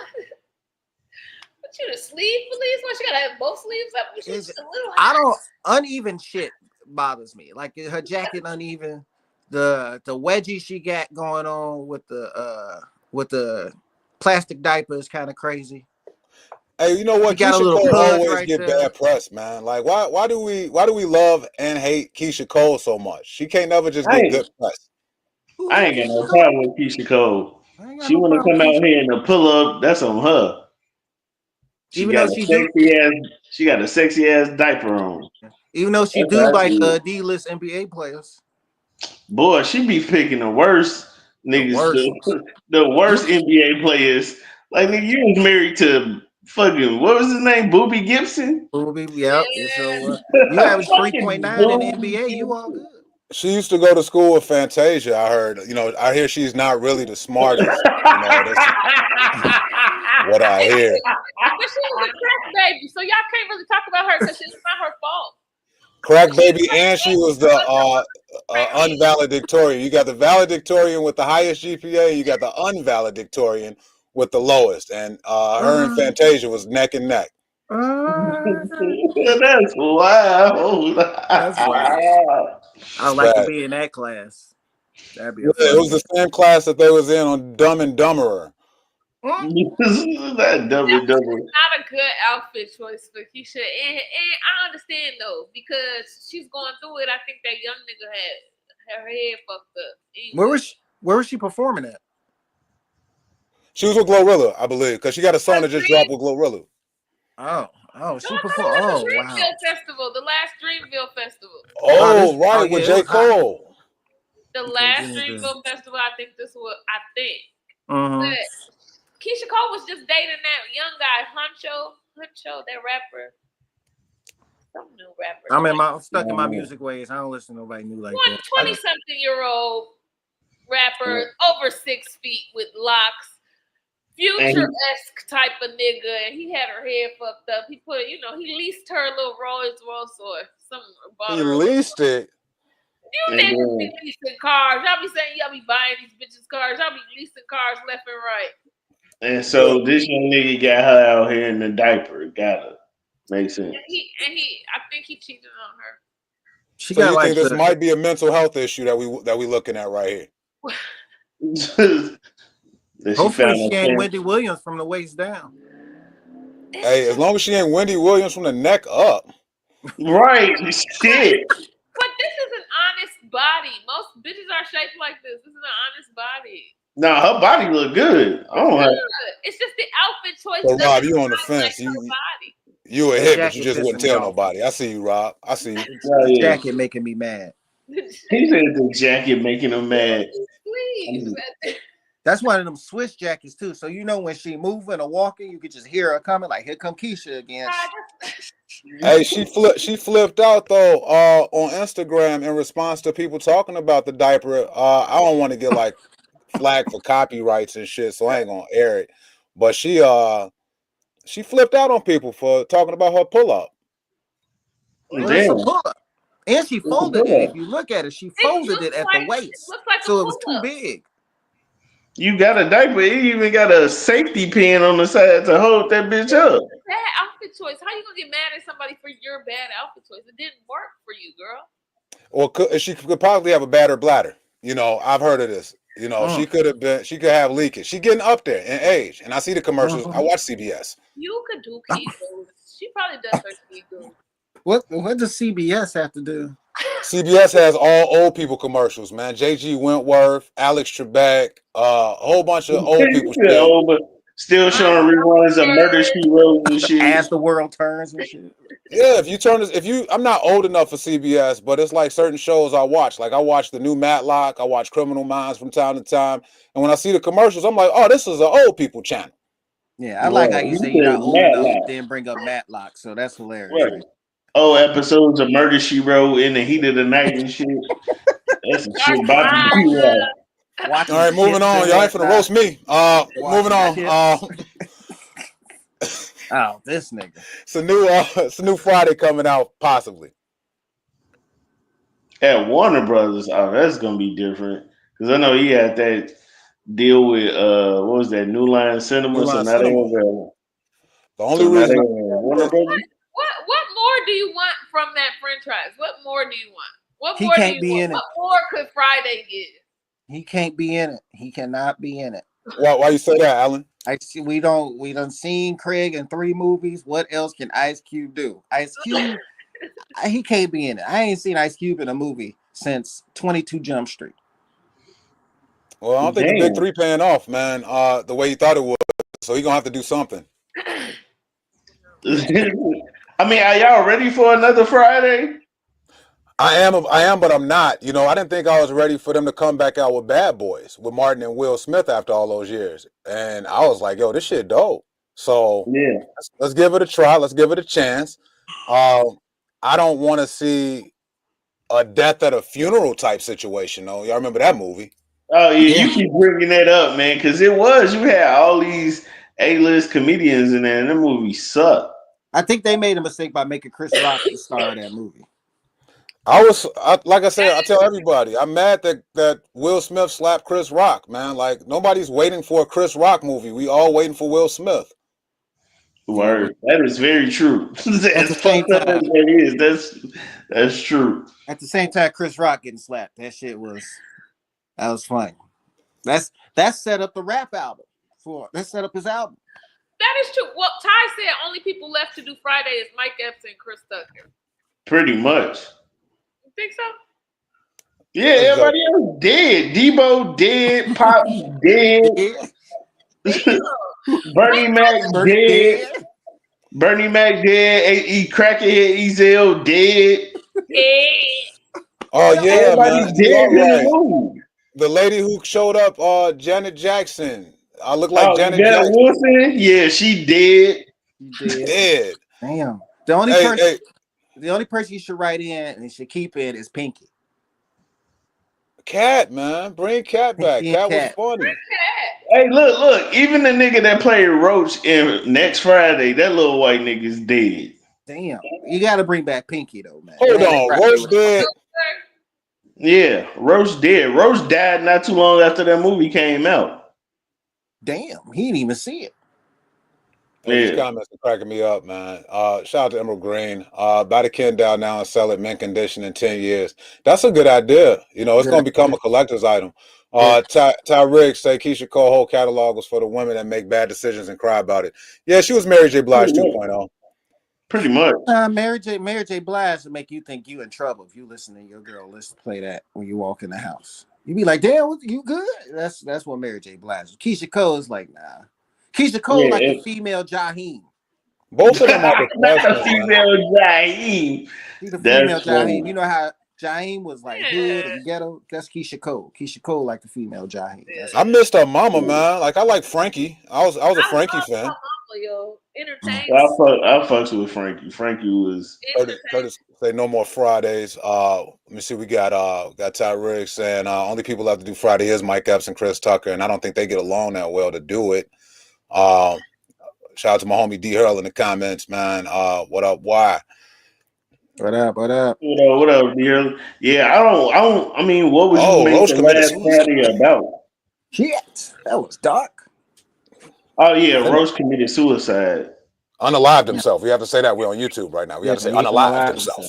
you the sleeve police? Why she gotta have both sleeves up? She's a little. I don't. Uneven shit bothers me. Like her jacket uneven. The wedgie she got going on with the plastic diaper is kind of crazy. Hey, you know what? Keisha Cole always right get there. bad press, man. Like, why do we love and hate Keisha Cole so much? She can't never just get good press. I ain't got no problem with Keisha Cole. She want to come out here in a pull-up. That's on her. She got a sexy ass diaper on. Even though she do like D-list NBA players. Boy, she be picking the worst niggas, the worst NBA players. Like, nigga, you was married to fucking, what was his name? Booby Gibson? Booby, yep. You average 3.9 in the NBA, you all good. She used to go to school with Fantasia, I heard. You know, I hear she's not really the smartest. You know, that's what I hear. But she was a crack baby, so y'all can't really talk about her because it's not her fault. Crack baby, and she was the unvaledictorian. You got the valedictorian with the highest GPA. You got the unvaledictorian with the lowest. And her and Fantasia was neck and neck. That's wild. That's wild. I'd like to be in that class. That'd be it was the same class that they was in on Dumb and Dumberer. That Dumb and Dumberer. Not a good outfit choice for Keisha, and I understand though because she's going through it. I think that young nigga had her head fucked up. Where was she performing at? She was with Glorilla, I believe, because she got a song that just dropped with Glorilla. She performed. Oh, wow. Festival, the last Dreamville Festival. Oh, right, with J. Cole. The last Dreamville Festival, I think. Mm-hmm. But Keisha Cole was just dating that young guy, Huncho, that rapper. Some new rapper. I'm stuck in my music ways. I don't listen to nobody new like that. 20-something-year-old rapper, over 6 feet with locks. Future-esque type of nigga, and he had her head fucked up. He he leased her a little Rolls Royce or something. He leased it. You niggas be leasing cars. Y'all be saying y'all be buying these bitches cars. Y'all be leasing cars left and right. And so this young nigga got her out here in the diaper. Gotta make sense. And I think he cheated on her. So you think this might be a mental health issue that we looking at right here? Hopefully she ain't Wendy Williams from the waist down. Hey, as long as she ain't Wendy Williams from the neck up. Right, shit. But this is an honest body. Most bitches are shaped like this. This is an honest body. Nah, her body look good. I don't have. It's just the outfit choice. So Rob, you on the fence? Her body. You a That hit, but you jacket just wouldn't pissing me tell off. nobody. I see you, Rob. I see you. The jacket making me mad. He said the jacket making him mad. Please. That's one of them Swiss jackets too. So you know when she moving or walking, you could just hear her coming. Like, here come Keisha again. Hey, she flipped out though on Instagram in response to people talking about the diaper. I don't want to get like flagged for copyrights and shit, so I ain't gonna air it. But she flipped out on people for talking about her pull up. Well, it's a pull-up. And she folded it. If you look at it, she folded it at the waist. So it was too big. You got a diaper. You even got a safety pin on the side to hold that bitch up. Bad outfit choice. How you gonna get mad at somebody for your bad outfit choice? It didn't work for you, girl. Or she could probably have a badder bladder. You know, I've heard of this. You know, she could have leakage. She getting up there in age, and I see the commercials. I watch CBS. You could do Kegels. She probably does her Kegels. What does CBS have to do? CBS has all old people commercials, man. JG Wentworth, Alex Trebek, a whole bunch of old people. Still showing reruns of Murder She Wrote and shit. As the world turns and shit. Yeah, I'm not old enough for CBS, but it's like certain shows I watch. Like I watch the new Matlock, I watch Criminal Minds from time to time, and when I see the commercials, I'm like, oh, this is an old people channel. Yeah, I like how you say you're not old enough, then bring up Matlock, so that's hilarious. Right. Oh, episodes of Murder She Wrote in the heat of the night and shit. That's some shit about to be right. All right, moving on. Y'all ain't finna roast me. Moving on. Oh, this nigga. It's a new Friday coming out, possibly. At Warner Brothers, that's gonna be different. Because I know he had that deal with what was that, New Line Cinema? New Line so now Cinema. The only reason Warner Brothers. What more do you want from that franchise? What more do you want? What He more can't do you be want? in it. What more could Friday give? He can't be in it. He cannot be in it. Why you say that, Alan? I see. We done seen Craig in 3 movies. What else can Ice Cube do? Ice Cube, he can't be in it. I ain't seen Ice Cube in a movie since 22 Jump Street. Well, I don't think the Big 3 paying off, man. The way he thought it would. So he gonna have to do something. I mean, are y'all ready for another Friday? I am, but I'm not. You know, I didn't think I was ready for them to come back out with Bad Boys with Martin and Will Smith after all those years. And I was like, yo, this shit dope. So yeah, let's give it a try. Let's give it a chance. I don't want to see a death at a funeral type situation, though. Y'all remember that movie? Oh, yeah. You keep bringing that up, man, because you had all these A-list comedians in there, and the movie sucked. I think they made a mistake by making Chris Rock the star of that movie. Like I said, I tell everybody, I'm mad that Will Smith slapped Chris Rock, man. Like, nobody's waiting for a Chris Rock movie. We all waiting for Will Smith. Word. That is very true. As fucked up as that is, that's true. At the same time, Chris Rock getting slapped. That was funny. That's set up the rap album. That set up his album. That is true. Well, Ty said only people left to do Friday is Mike Epps and Chris Tucker. Pretty much. You think so? Yeah, everybody else dead. Debo dead. Pop dead. Bernie Mac dead. Bernie Mac dead. Crackhead Ezel dead. Oh yeah, everybody's man. Dead. The lady who showed up, Janet Jackson. I look like Janet Jackson. Wilson? Yeah, she dead. Dead. Damn. The only person you should write in and should keep it is Pinky. Cat, man. Bring Cat back. Cat was funny. Hey, look. Even the nigga that played Roach in Next Friday, that little white nigga's dead. Damn. You got to bring back Pinky, though, man. Hold on. Roach dead. Yeah, Roach dead. Roach died not too long after that movie came out. Damn, he didn't even see it. These comments are cracking me up, man. Shout out to Emerald Green. Buy the Ken down now and sell it mint condition in 10 years. That's a good idea. You know, it's going to become a collector's item. Ty Riggs say Keisha Cole whole catalog was for the women that make bad decisions and cry about it. Yeah, she was Mary J. Blige 2.0. Pretty much. Mary J. Blige will make you think you in trouble if you listen to your girl play that when you walk in the house. You be like, damn, you good? That's what Mary J. Blige is. Keisha Cole is like, nah. Keisha Cole like a female Jaheim. Both of them are Not a professionals, man. female Jaheim. She's a female Jaheim. You know how Jaheim was like hood and ghetto? That's Keisha Cole. Keisha Cole like the female Jaheim. I missed her mama, man. Like I like Frankie. I was a Frankie fan. I fucks with Frankie. Frankie was Curtis say no more Fridays. Let me see. We got Tyreek saying only people have to do Friday is Mike Epps and Chris Tucker, and I don't think they get along that well to do it. Shout out to my homie D Hurl in the comments, man. What up? Why? What up? What up, dear? Yeah, I mean, what would you make the last Friday about? Shit, that was dark. Oh yeah, Rose committed suicide. Unalived himself. We have to say that we're on YouTube right now. We have to say unalived himself.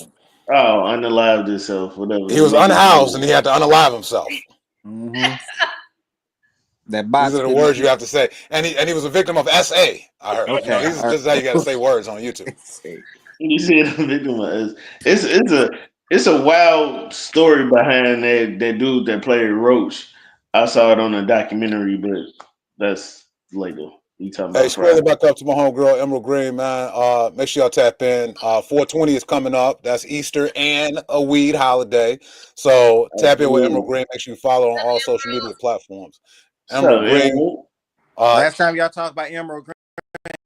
Oh, unalived himself. Whatever. He was unhoused and he had to unalive himself. Mm-hmm. These are the words you have to say. And he was a victim of SA. I heard. Okay. This is just how you got to say words on YouTube. You said a victim of it's a wild story behind that dude that played Roach. I saw it on a documentary, but that's later. You talking about? Hey, square back up to my homegirl Emerald Green, man. Make sure y'all tap in. 420 is coming up. That's Easter and a weed holiday. So tap in with Emerald Green. Make sure you follow on all social media platforms. Emerald Green. Last time y'all talked about Emerald Green,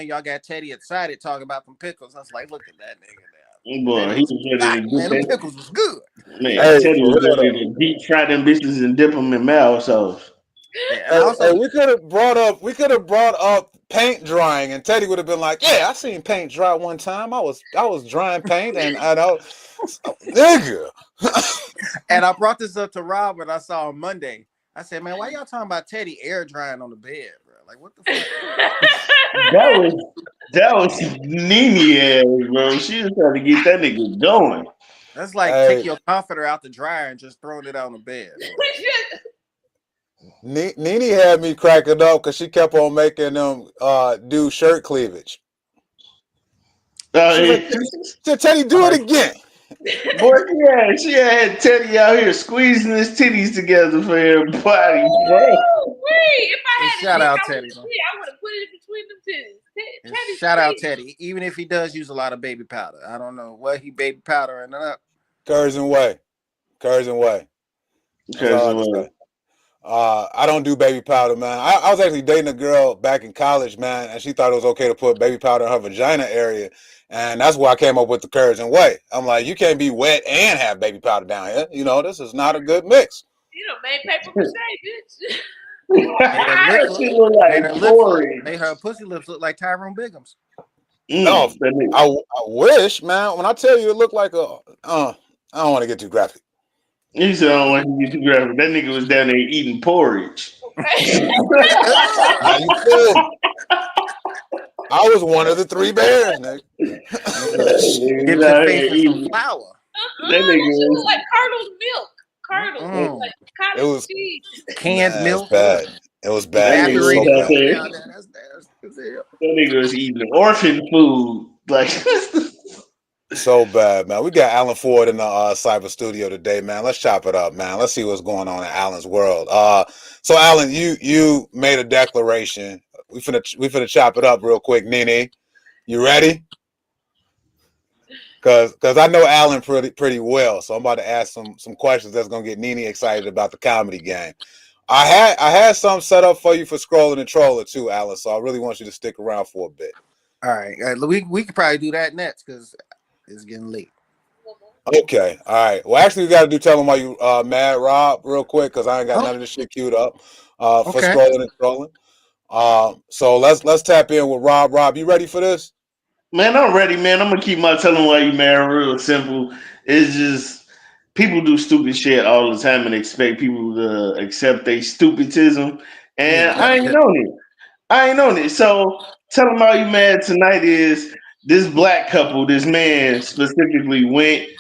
y'all got Teddy excited talking about them pickles. I was like, look at that nigga now. Boy, he was ready to man, them pickles was good. Man, Teddy was ready to deep fry them bitches and dip them in mouth sauce. Yeah, we could have brought up paint drying, and Teddy would have been like, "Yeah, I seen paint dry one time. I was drying paint, and I know, nigga." And I brought this up to Rob when I saw on Monday. I said, "Man, why y'all talking about Teddy air drying on the bed, bro? Like, what the fuck?" that was NiNi ass, bro. She was trying to get that nigga going. That's like take your comforter out the dryer and just throwing it on the bed. NiNi had me cracking up because she kept on making them do shirt cleavage. Like, Teddy, do it again. Boy, yeah, she had Teddy out here squeezing his titties together for everybody. Bro. If I had shout out Teddy, I would have put it in between them titties. Shout out Teddy, even if he does use a lot of baby powder. I don't know what he baby powdering up. Curves and Way. I don't do baby powder, man. I was actually dating a girl back in college, man, and she thought it was okay to put baby powder in her vagina area, and that's where I came up with the Curves and Way. I'm like, you can't be wet and have baby powder down here. You know, this is not a good mix. You know, made paper mache, bitch. Her pussy lips look like Tyrone Biggums. No, I wish, man. When I tell you, it looked like I don't want to get too graphic. He said, I don't want to get too graphic. That nigga was down there eating porridge. I was one of the three bears, nigga. Get your face with some flour. That nigga was like curdled milk. Curdled. Like it was cheese. Canned milk. It was bad. That nigga was eating orphan food. Like so bad, man. We got Alan Ford in the cyber studio today, man. Let's chop it up, man. Let's see what's going on in Alan's world. So Alan, you made a declaration. We finna chop it up real quick. NiNi, you ready? Cause I know Alan pretty well, so I'm about to ask some questions that's gonna get NiNi excited about the comedy game. I had some set up for you for scrolling and trolling too, Alan. So I really want you to stick around for a bit. All right, we could probably do that next because it's getting late. Okay, all right. Well, actually, we got to do tell them why you mad, Rob, real quick, because I ain't got none of this shit queued up for scrolling and trolling. So let's tap in with Rob. Rob, you ready for this? Man, I'm ready, man. I'm gonna keep my telling why you mad real simple. It's just people do stupid shit all the time and expect people to accept their stupidism, and I ain't on it. So tell them why you mad tonight is this black couple, this man specifically went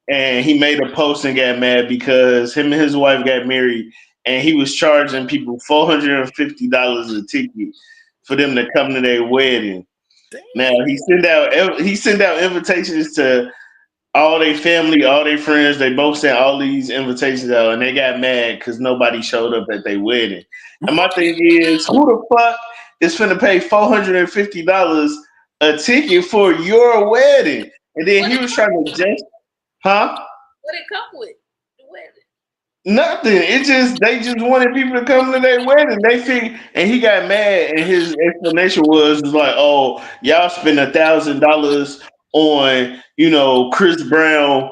and he made a post and got mad because him and his wife got married and he was charging people $450 a ticket for them to come to their wedding. Now he sent out invitations to all their family, all their friends. They both sent all these invitations out, and they got mad because nobody showed up at their wedding. And my thing is, who the fuck is finna pay $450 a ticket for your wedding? And then he was trying to just, huh? What it come with? The wedding. Nothing. They just wanted people to come to their wedding. They think, and he got mad, and his explanation was like, "Oh, y'all spend $1,000 on Chris Brown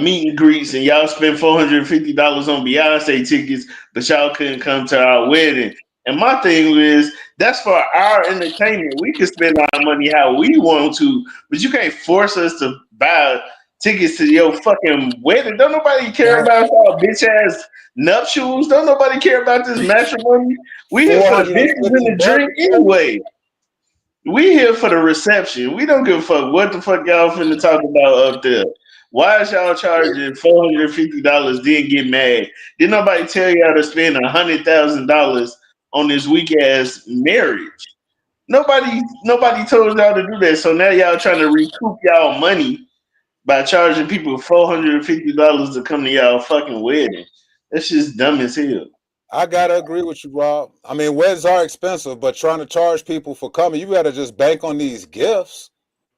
meet and greets, and y'all spend $450 on Beyonce tickets, but y'all couldn't come to our wedding." And my thing is, that's for our entertainment. We can spend our money how we want to, but you can't force us to buy tickets to your fucking wedding. Don't nobody care about our bitch ass nuptials. Don't nobody care about this matrimony. We here for the bitches and the drink anyway. We here for the reception. We don't give a fuck what the fuck y'all finna talk about up there. Why is y'all charging $450 then get mad? Did nobody tell y'all to spend $100,000 on this weak ass marriage? Nobody told y'all to do that. So now y'all trying to recoup y'all money by charging people $450 to come to y'all fucking wedding. That's just dumb as hell. I gotta agree with you, Rob. I mean, weddings are expensive, but trying to charge people for coming, you gotta just bank on these gifts.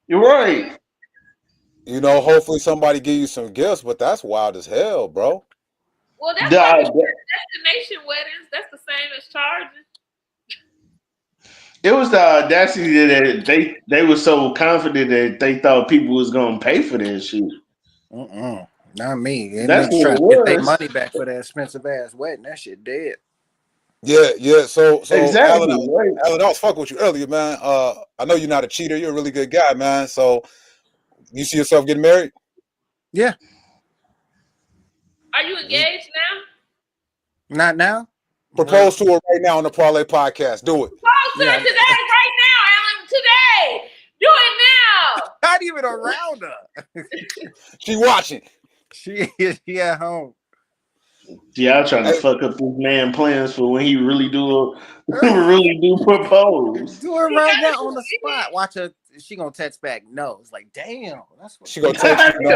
You're right. Hopefully somebody give you some gifts, but that's wild as hell, bro. Well, that's like destination weddings. That's the same as charging. It was the audacity that they were so confident that they thought people was gonna pay for that shit. Not me. And that's niggas trying to get their money back for that expensive ass wedding. That shit dead. Yeah. So exactly. Alan, I was fucking with you earlier, man. I know you're not a cheater. You're a really good guy, man. So you see yourself getting married? Yeah. Are you engaged now? Not now. Propose to her right now on the Parlay Podcast. Do it. Propose to her today, right now, Alan. Today. Do it now. Not even around her. She watching. She at home. Y'all trying to fuck up this man plans for when he really do propose. Do it right now on the spot. Watch her. She gonna text back. No, it's like damn. That's what she gonna text you.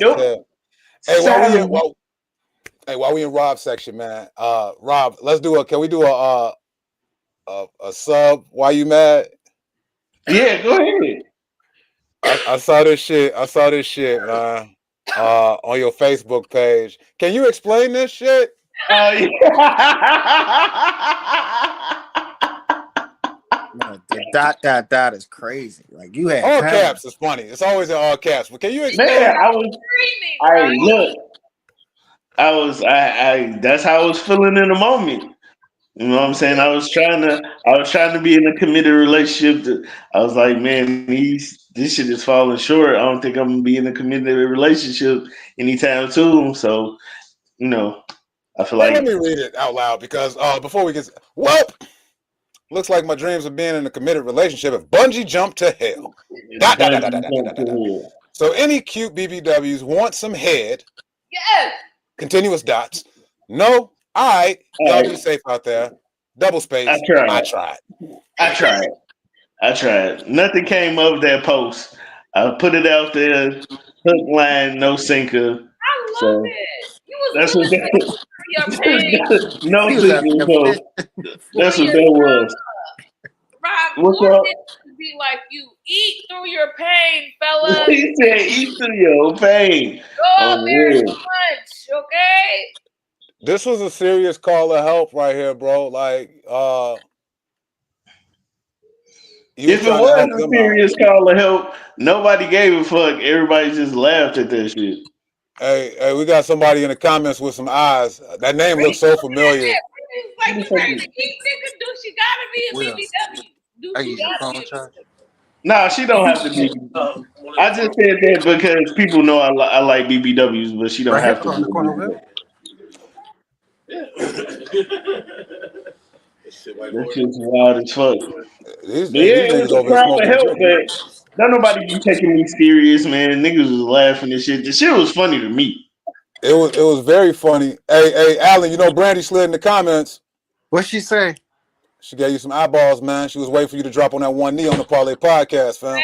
No, while we in Rob's section, man. Rob, can we do a sub? Why you mad? Yeah, go ahead. I saw this shit, man. On your Facebook page. Can you explain this shit? Yeah. No, the dot is crazy. Like you had all caps is funny. It's always in all caps. But can you explain? Man, that's how I was feeling in the moment. You know what I'm saying? I was trying to be in a committed relationship. I was like, man, this shit is falling short. I don't think I'm gonna be in a committed relationship anytime soon. So, I feel like let me read it out loud because before we get looks like my dreams of being in a committed relationship have bungee jumped to hell. So any cute BBWs want some head? Yes. Continuous dots. No. All right. Y'all be safe out there. Double space. I tried. Nothing came of that post. I put it out there. Hook, line, no sinker. I love it. You was that's what your pain. No sinker. That's what that was. Rob, what's up? To be like you. Eat through your pain, fellas. He said, eat through your pain. Oh, there's lunch, okay? This was a serious call to help right here, bro. Like, if it was a serious call to help, nobody gave a fuck. Everybody just laughed at that shit. Hey, we got somebody in the comments with some eyes. That name looks so familiar. Like you ready to eat, nigga? Do she gotta be a BBW? Do she gotta be a Nah, she don't have to be. I just said that because people know I like BBWs, but she don't have to be. That's just wild as fuck. It was a crowd to help, but don't nobody be taking me serious, man. Niggas was laughing and shit. The shit was funny to me. It was very funny. Hey, Alan, Brandy slid in the comments. What'd she say? She gave you some eyeballs, man. She was waiting for you to drop on that one knee on the Parlay Podcast, fam.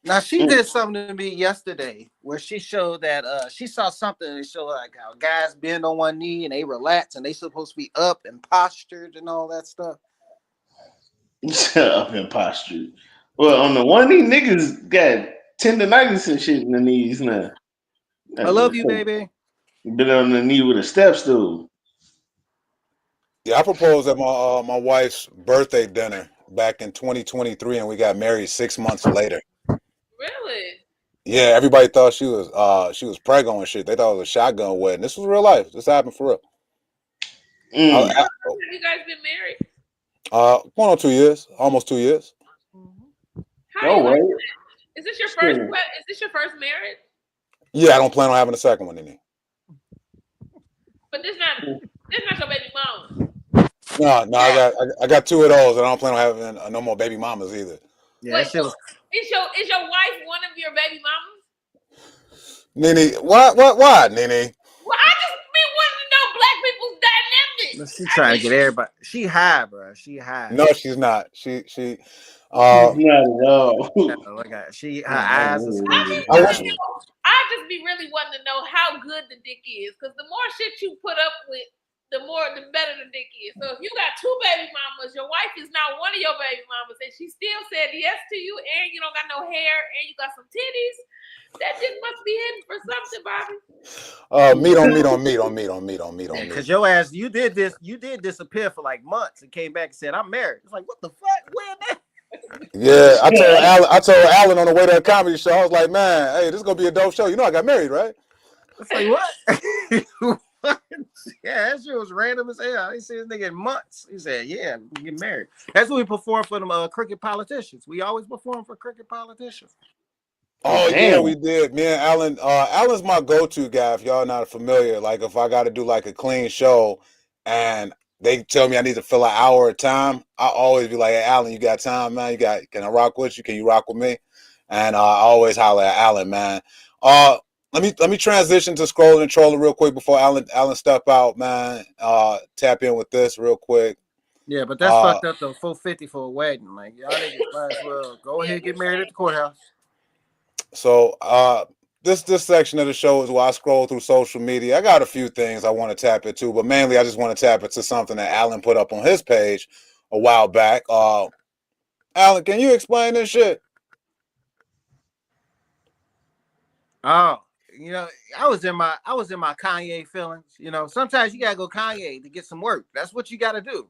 Now she did something to me yesterday where she showed that she saw something that showed like how guys bend on one knee and they relax and they supposed to be up and postured and all that stuff. Up and postured. Well, on the one knee, niggas got tendonitis and shit in the knees now. I love you, baby. Been on the knee with a step stool. Yeah, I proposed at my wife's birthday dinner back in 2023, and we got married 6 months later. Really? Yeah, everybody thought she was preggo and shit. They thought it was a shotgun wedding. This was real life. This happened for real. How long have you guys been married? Going on 2 years, almost 2 years. Oh, right. Is this your first? Is this your first marriage? Yeah, I don't plan on having a second one, NiNi. But this not your baby mama. No, I got 2 of those, and I don't plan on having no more baby mamas either. Yeah, Wait, is your wife one of your baby mamas? NiNi, why, NiNi? Well, I just been wanting to know black people's dynamics. She's trying to get everybody. She high, bro. She high. No, she's not. She not at all. Her eyes are I just be really wanting to know how good the dick is, because the more shit you put up with, the better the dick is. So if you got 2 baby mamas, your wife is not one of your baby mamas, and she still said yes to you, and you don't got no hair, and you got some titties, that dick must be hidden for something, Bobby. Meat. Because your ass, you did disappear for like months and came back and said, I'm married. It's like, what the fuck? Where that? Yeah, I told Alan on the way to a comedy show, I was like, man, hey, this is gonna be a dope show. You know I got married, right? It's like, what? What? Yeah, that shit was random as hell. I didn't see this nigga in months. He said, yeah, we get married. That's what we perform for them cricket politicians. We always perform for cricket politicians. Oh, yeah, we did. Me and Alan, Alan's my go-to guy, if y'all not familiar. Like, if I got to do, like, a clean show, and they tell me I need to fill an hour of time, I always be like, hey, Alan, you got time, man? Can I rock with you? Can you rock with me? And I always holler at Alan, man. Let me transition to scrolling and trolling real quick before Alan step out, man. Tap in with this real quick. Yeah, but that's fucked up though. $450 for a wedding, like y'all niggas might as well go ahead and get married at the courthouse. So this section of the show is where I scroll through social media. I got a few things I want to tap into, but mainly I just want to tap into something that Alan put up on his page a while back. Alan, can you explain this shit? Oh, you know, I was in my Kanye feelings. You know, sometimes you gotta go Kanye to get some work. That's what you gotta do.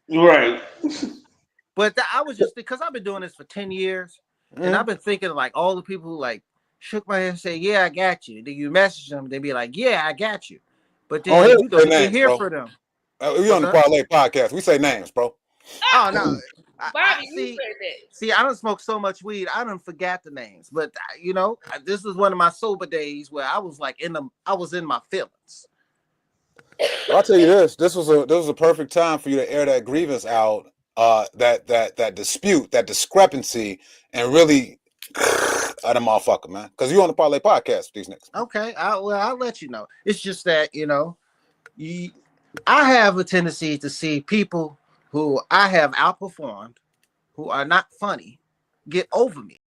Right. But I was just, because I've been doing this for 10 years, and I've been thinking like all the people who like shook my head and say, yeah, I got you. Then you message them, they be like, yeah, I got you. But then you don't get here for them. We on the Parlay Podcast. We say names, bro. Oh, no. Bobby, you said that. See, I don't smoke so much weed, I don't forget the names. But you know, this was one of my sober days where I was like I was in my feelings. Well, I'll tell you this. This was a perfect time for you to air that grievance out, that dispute, that discrepancy, and really out of motherfucker, man. Because you on the Parlay Podcast with these niggas. Okay, I'll let you know. It's just that, you know, I have a tendency to see people who I have outperformed, who are not funny, get over me.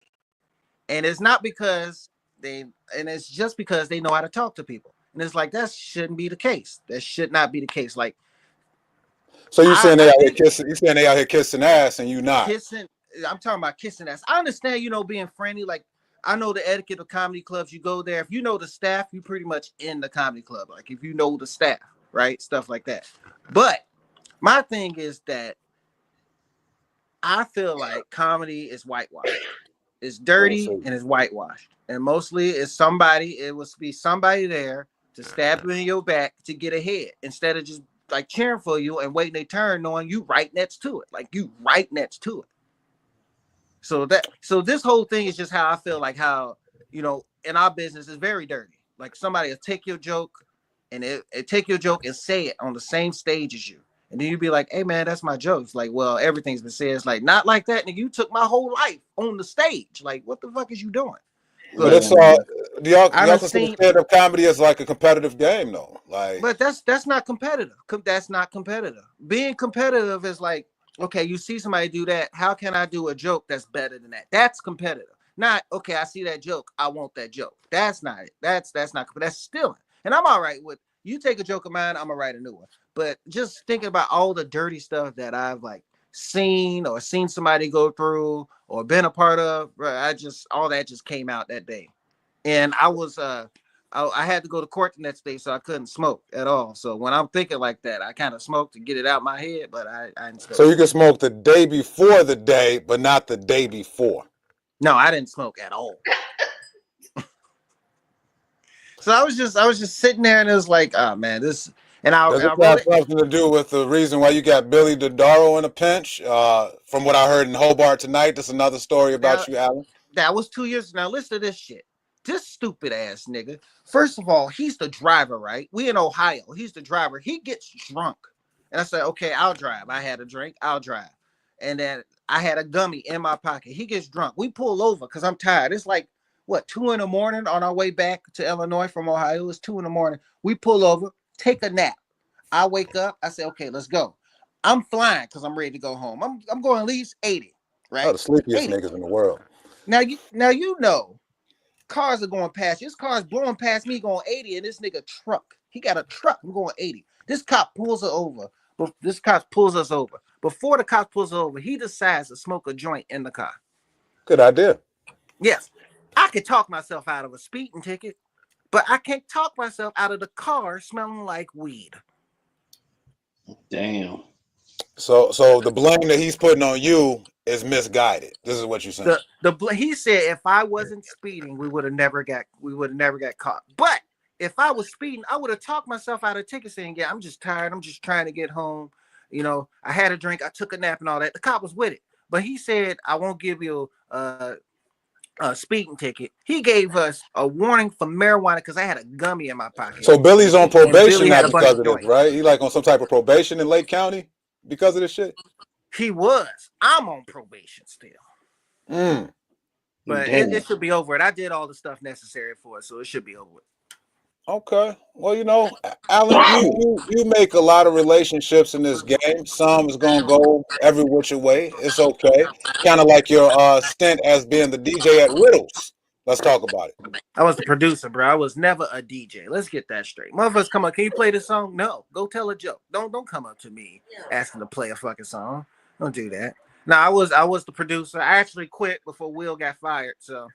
And it's not because it's just because they know how to talk to people. And it's like, that shouldn't be the case. That should not be the case. Like, so you're saying they out here kissing, kissing ass and you not kissing. I'm talking about kissing ass. I understand, you know, being friendly. Like, I know the etiquette of comedy clubs. You go there. If you know the staff, you pretty much in the comedy club. Like, if you know the staff, right? Stuff like that. But my thing is that I feel like comedy is whitewashed. It's dirty and it's whitewashed. And mostly it will be somebody there to stab you in your back to get ahead instead of just like cheering for you and waiting their turn knowing you right next to it. Like you right next to it. So this whole thing is just how I feel like how, you know, in our business is very dirty. Like somebody will take your joke and it take your joke and say it on the same stage as you. And then you'd be like, hey, man, that's my joke. It's like, well, everything's been said. It's like, not like that. Nigga, you took my whole life on the stage. Like, what the fuck is you doing? But it's do y'all consider stand-up comedy as like a competitive game, though? Like, but that's not competitive. That's not competitive. Being competitive is like okay, you see somebody do that. How can I do a joke that's better than that? That's competitive. Not okay. I see that joke. I want that joke. That's not it. That's not. That's stealing. And I'm all right with you. Take a joke of mine. I'm gonna write a new one. But just thinking about all the dirty stuff that I've like seen or seen somebody go through or been a part of, bro, all that just came out that day. And I had to go to court the next day, so I couldn't smoke at all. So when I'm thinking like that, I kind of smoke to get it out my head, but I didn't smoke. So you can smoke the day before the day, but not the day before. No, I didn't smoke at all. So I was just sitting there, and it was like, oh man, this. And I Does it wrote have it. something to do with the reason why you got Billy Dodaro in a pinch? From what I heard in Hobart tonight, that's another story about you, Alan. That was 2 years. Now listen to this shit. This stupid ass nigga. First of all, he's the driver, right? We in Ohio. He's the driver. He gets drunk. And I said, okay, I'll drive. I had a drink. I'll drive. And then I had a gummy in my pocket. He gets drunk. We pull over because I'm tired. It's like, what, 2 a.m. on our way back to Illinois from Ohio. It's 2 a.m. We pull over, take a nap. I wake up. I say, okay, let's go. I'm flying because I'm ready to go home. I'm going at least 80, right? Oh, the sleepiest 80. niggas in the world. Now you know, cars are going past. This car's blowing past me going 80, and this nigga truck. He got a truck. I'm going 80. This cop pulls us over. This cop pulls us over. Before the cop pulls us over, he decides to smoke a joint in the car. Good idea. Yes, I could talk myself out of a speeding ticket, but I can't talk myself out of the car smelling like weed. Damn. So the blame that he's putting on you is misguided. This is what you're saying. He said if I wasn't speeding, we would have never got caught. But if I was speeding, I would have talked myself out of ticket saying, yeah, I'm just tired. I'm just trying to get home. You know, I had a drink, I took a nap and all that. The cop was with it. But he said, I won't give you a speeding ticket. He gave us a warning for marijuana because I had a gummy in my pocket. So Billy's on probation now because of this, joints. right? He like on some type of probation in Lake County because of this shit? He was. I'm on probation still. But it should be over. And I did all the stuff necessary for it, so it should be over with. Okay. Well, you know, Alan, you make a lot of relationships in this game. Some is gonna go every which way. It's okay. Kind of like your stint as being the DJ at Riddles. Let's talk about it. I was the producer, bro. I was never a DJ. Let's get that straight. Motherfuckers come up. Can you play this song? No. Go tell a joke. Don't come up to me asking to play a fucking song. Don't do that. No, I was the producer. I actually quit before Will got fired. So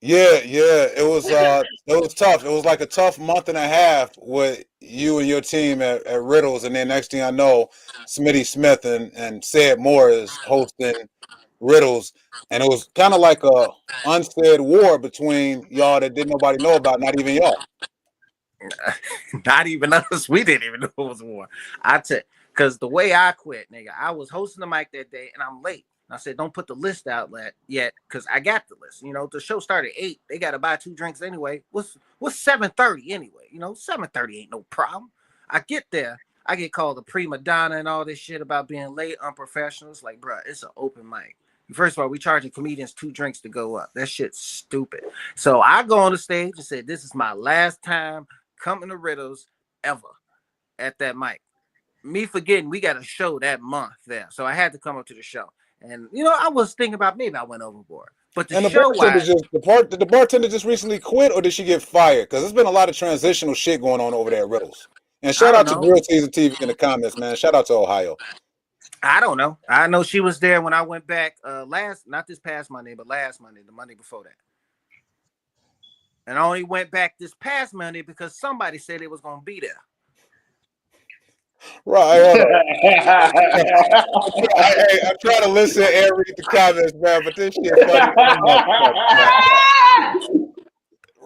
Yeah, it was tough. It was like a tough month and a half with you and your team at Riddles, and then next thing I know, Smitty Smith and Sid Moore is hosting Riddles, and it was kind of like a unsaid war between y'all that didn't nobody know about, not even y'all. Not even us. We didn't even know it was a war. Because the way I quit, nigga, I was hosting the mic that day, and I'm late. I said, don't put the list out yet, because I got the list. You know, the show started at 8. They got to buy 2 drinks anyway. What's 7:30 anyway? You know, 7:30 ain't no problem. I get there. I get called a prima donna and all this shit about being late, unprofessional. It's like, bro, it's an open mic. First of all, we charging comedians 2 drinks to go up. That shit's stupid. So I go on the stage and said, this is my last time coming to Riddles ever at that mic. Me forgetting we got a show that month there. So I had to come up to the show. And, you know, I was thinking about maybe I went overboard. But did the bartender just recently quit, or did she get fired? Because there's been a lot of transitional shit going on over there at Riddles. And shout out to Real Season TV in the comments, man. Shout out to Ohio. I don't know. I know she was there when I went back not this past Monday, but last Monday, the Monday before that. And I only went back this past Monday because somebody said it was going to be there. Right. I'm trying to listen and read the comments, man, but this shit funny.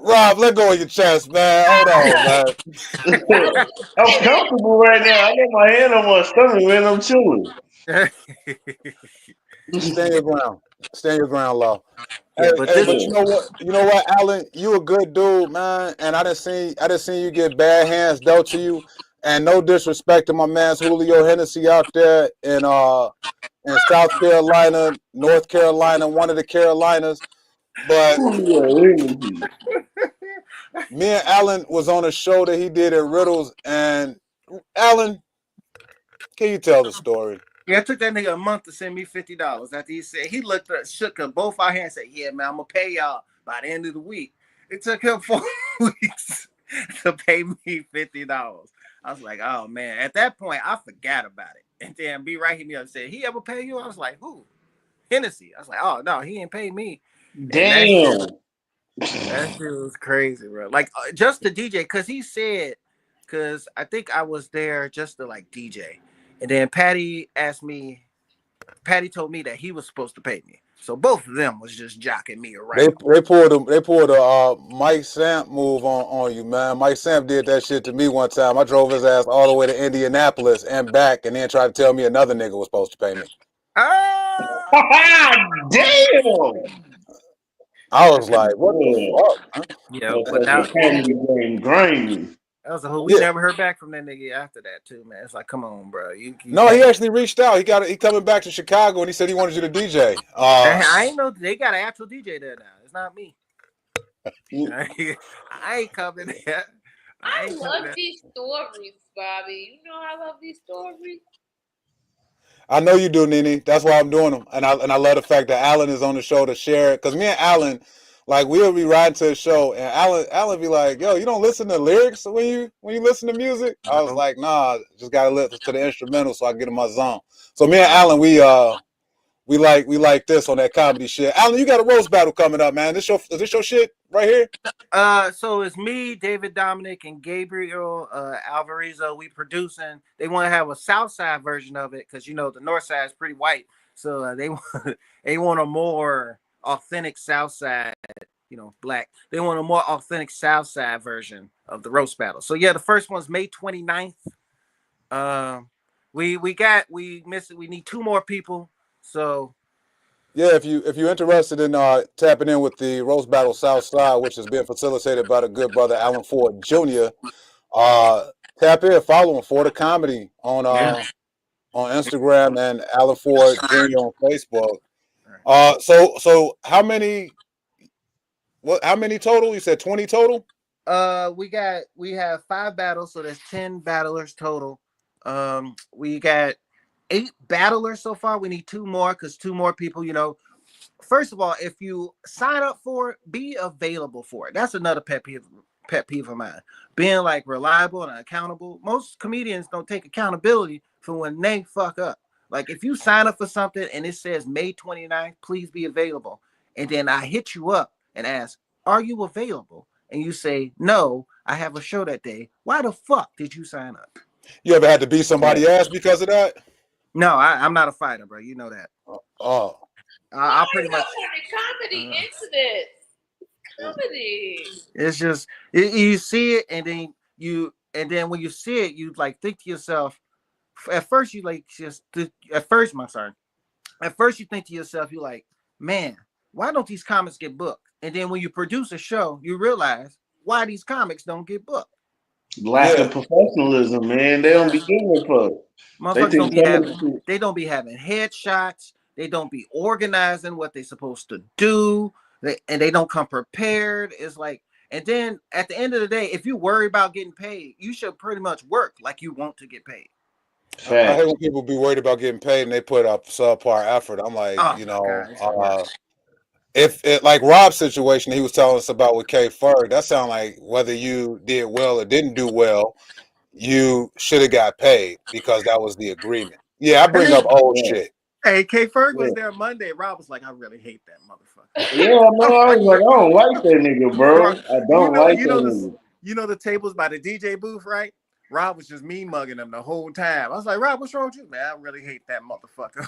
Rob, let go of your chest, man. Hold on, man. I'm comfortable right now. I got my hand on my stomach, man. I'm chilling. Stand your ground. Stand your ground, Law. But you know what? You know what, Alan? You a good dude, man. And I done seen you get bad hands dealt to you. And no disrespect to my man Julio Hennessy out there in South Carolina, North Carolina, one of the Carolinas. But me and Alan was on a show that he did at Riddles. And Alan, can you tell the story? Yeah, it took that nigga a month to send me $50. After he said he looked up, shook up both our hands, and said, "Yeah, man, I'm gonna pay y'all by the end of the week." It took him 4 weeks to pay me $50. I was like, "Oh man!" At that point, I forgot about it. And then B Right hit me up and said, "He ever pay you?" I was like, "Who?" Hennessy. I was like, "Oh no, he ain't paid me." And Damn. that shit was crazy, bro. Like just the DJ, because he said, because I think I was there just to like DJ, and then Patty told me that he was supposed to pay me. So both of them was just jocking me around. They pulled a Mike Samp move on you, man. Mike Samp did that shit to me one time. I drove his ass all the way to Indianapolis and back, and then tried to tell me another nigga was supposed to pay me. Damn. I was like, what the fuck? Yeah, but that was a whole. We never heard back from that nigga after that too, man. It's like, come on, bro. You no, he actually reached out. He coming back to Chicago, and he said he wanted you to DJ. I ain't know they got an actual DJ there now. It's not me. I ain't coming there. I love these stories, Bobby. You know I love these stories. I know you do, NiNi. That's why I'm doing them, and I love the fact that Alan is on the show to share it. Cause me and Alan, like we'll be riding to the show, and Alan be like, "Yo, you don't listen to lyrics when you listen to music?" I was like, "Nah, just gotta listen to the instrumental so I get in my zone." So me and Alan, we like this on that comedy shit. Alan, you got a roast battle coming up, man. Is this your shit right here? So it's me, David Dominic, and Gabriel Alvarez. We producing. They want to have a South Side version of it because the North Side is pretty white. So they want a more authentic South Side, black. They want a more authentic South Side version of the roast battle. So yeah, the first one's May 29th. We need 2 more people. So yeah, if you're interested in tapping in with the roast battle South Side, which is being facilitated by the good brother Alan Ford Jr., tap in, follow him for the comedy on Instagram and Alan Ford Jr. on Facebook. So how many total? You said 20 total? We have 5 battles, so there's 10 battlers total. We got 8 battlers so far. We need 2 more because 2 more people, First of all, if you sign up for it, be available for it. That's another pet peeve of mine. Being like reliable and accountable. Most comedians don't take accountability for when they fuck up. Like if you sign up for something and it says May 29th, please be available. And then I hit you up and ask, are you available? And you say, no, I have a show that day. Why the fuck did you sign up? You ever had to beat somebody's ass because of that? No, I'm not a fighter, bro. You know that. I'll pretty much comedy incident. Comedy. It's just you see it, and then when you see it, you like think to yourself. At first, you think to yourself, you're like, man, why don't these comics get booked? And then when you produce a show, you realize why these comics don't get booked. Lack of professionalism, man. They don't be giving a fuck. Motherfuckers they don't be having headshots. They don't be organizing what they're supposed to do. And they don't come prepared. It's like, and then at the end of the day, if you worry about getting paid, you should pretty much work like you want to get paid. I hate when people be worried about getting paid and they put up subpar effort. I'm like, if it like Rob's situation, he was telling us about with K Ferg, that sound like whether you did well or didn't do well, you should have got paid because that was the agreement. Yeah, I bring up old shit. Hey, K Ferg was there Monday. Rob was like, I really hate that motherfucker. Yeah, man, I was like, I don't like that nigga, bro. I don't like that nigga. You know the tables by the DJ booth, right? Rob was just mean mugging them the whole time. I was like, Rob, what's wrong with you? Man, I really hate that motherfucker.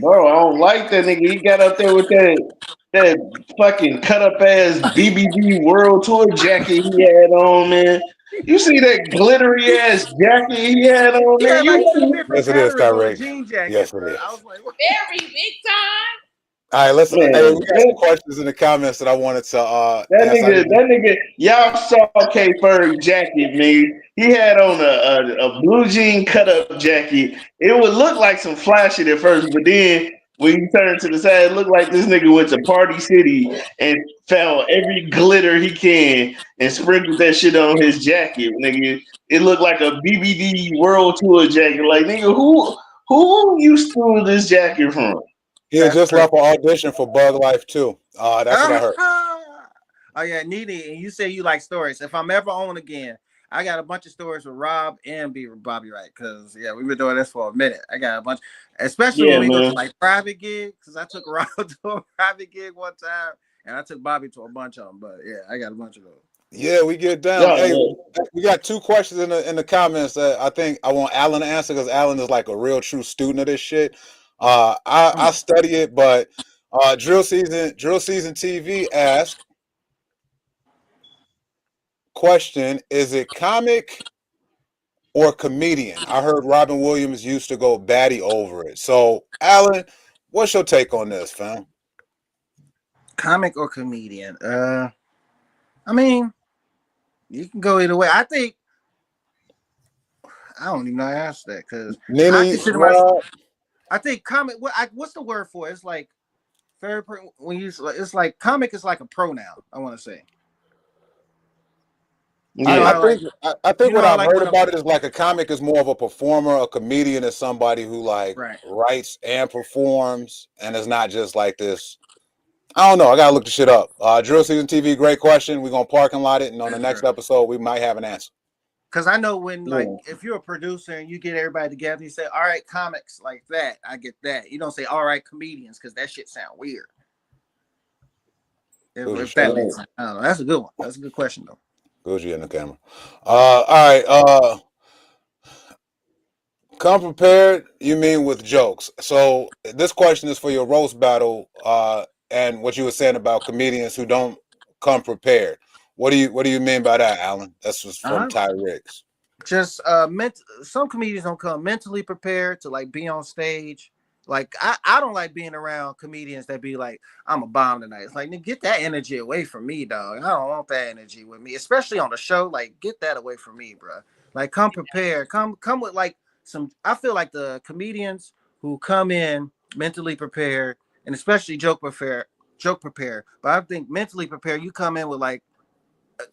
Bro, I don't like that nigga. He got up there with that fucking cut up ass BBB World Tour jacket he had on, man. You see that glittery ass jacket he had on, man? Yes, it is, Tyreek. Yes, it is. I was like, what? Very big time. All right, listen. We got some questions in the comments that I wanted to. That nigga, y'all saw K Ferg jacket, man. He had on a blue jean cut up jacket. It would look like some flashing at first, but then when you turn to the side, it looked like this nigga went to Party City and found every glitter he can and sprinkled that shit on his jacket, nigga. It looked like a BBD World Tour jacket. Like, nigga, Who you stole this jacket from? He had That's just crazy. left an audition for Bug Life too. That's what I heard. Oh yeah, NiNi, and you say you like stories. If I'm ever on again, I got a bunch of stories with Rob and Bobby Wright, because yeah, we've been doing this for a minute. I got a bunch, especially when we go to like private gigs, because I took Rob to a private gig one time, and I took Bobby to a bunch of them. But yeah, I got a bunch of those. Yeah, we get down. Hey, we got 2 questions in the comments that I think I want Alan to answer, because Alan is like a real true student of this shit. I study it, but Drill Season TV asked, question, is it comic or comedian? I heard Robin Williams used to go batty over it. So, Alan, what's your take on this, fam? Comic or comedian? I mean, you can go either way. I think I don't even know how to answer that, because I think comic. What's the word for it? It's like when you. It's like comic is like a pronoun. I want to say. I think what I've heard about it is like a comic is more of a performer. A comedian is somebody who like writes and performs, and it's not just like this. I don't know. I gotta look the shit up. Drill Season TV, great question. We're gonna parking lot it, and on the next episode, we might have an answer. Because I know when, like, if you're a producer and you get everybody together, you say, all right, comics like that. I get that. You don't say, all right, comedians, because that shit sound weird. If that makes sense. I don't know. That's a good one. That's a good question, though. Gucci in the camera. All right. Come prepared, you mean with jokes. So this question is for your roast battle, and what you were saying about comedians who don't come prepared. What do you mean by that, Alan? That's just from Ty Riggs. Just some comedians don't come mentally prepared to like be on stage. Like I don't like being around comedians that be like, I'm a bomb tonight. It's like, get that energy away from me, dog. I don't want that energy with me, especially on the show. Like, get that away from me, bro. Like, come prepared. Come with like some. I feel like the comedians who come in mentally prepared, and especially joke prepared. But I think mentally prepared, you come in with like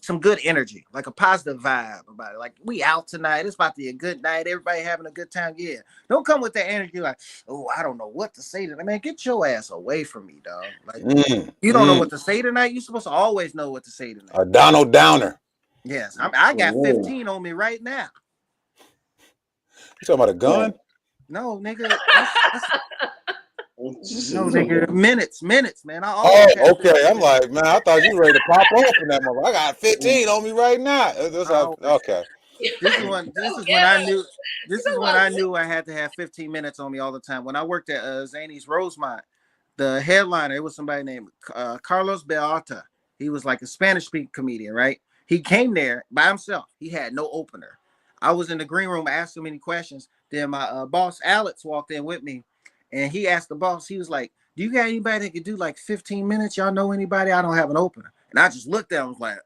some good energy, like a positive vibe about it. Like, we out tonight. It's about to be a good night. Everybody having a good time. Yeah. Don't come with that energy like, oh, I don't know what to say tonight. Man, get your ass away from me, dog. Like, you don't know what to say tonight. You're supposed to always know what to say tonight. A Donald Downer. Yes. I got 15 on me right now. You talking about a gun? No, nigga. No, nigga, minutes, man. Okay. I'm like, man, I thought you ready to pop off in that mother. I got 15 on me right now. Okay. This is when I knew I had to have 15 minutes on me all the time. When I worked at Zany's Rosemont, the headliner, it was somebody named Carlos Beata. He was like a Spanish-speaking comedian, right? He came there by himself. He had no opener. I was in the green room asking him many questions. Then my boss, Alex, walked in with me. And he asked the boss, he was like, do you got anybody that could do like 15 minutes? Y'all know anybody? I don't have an opener. And I just looked at him, was like,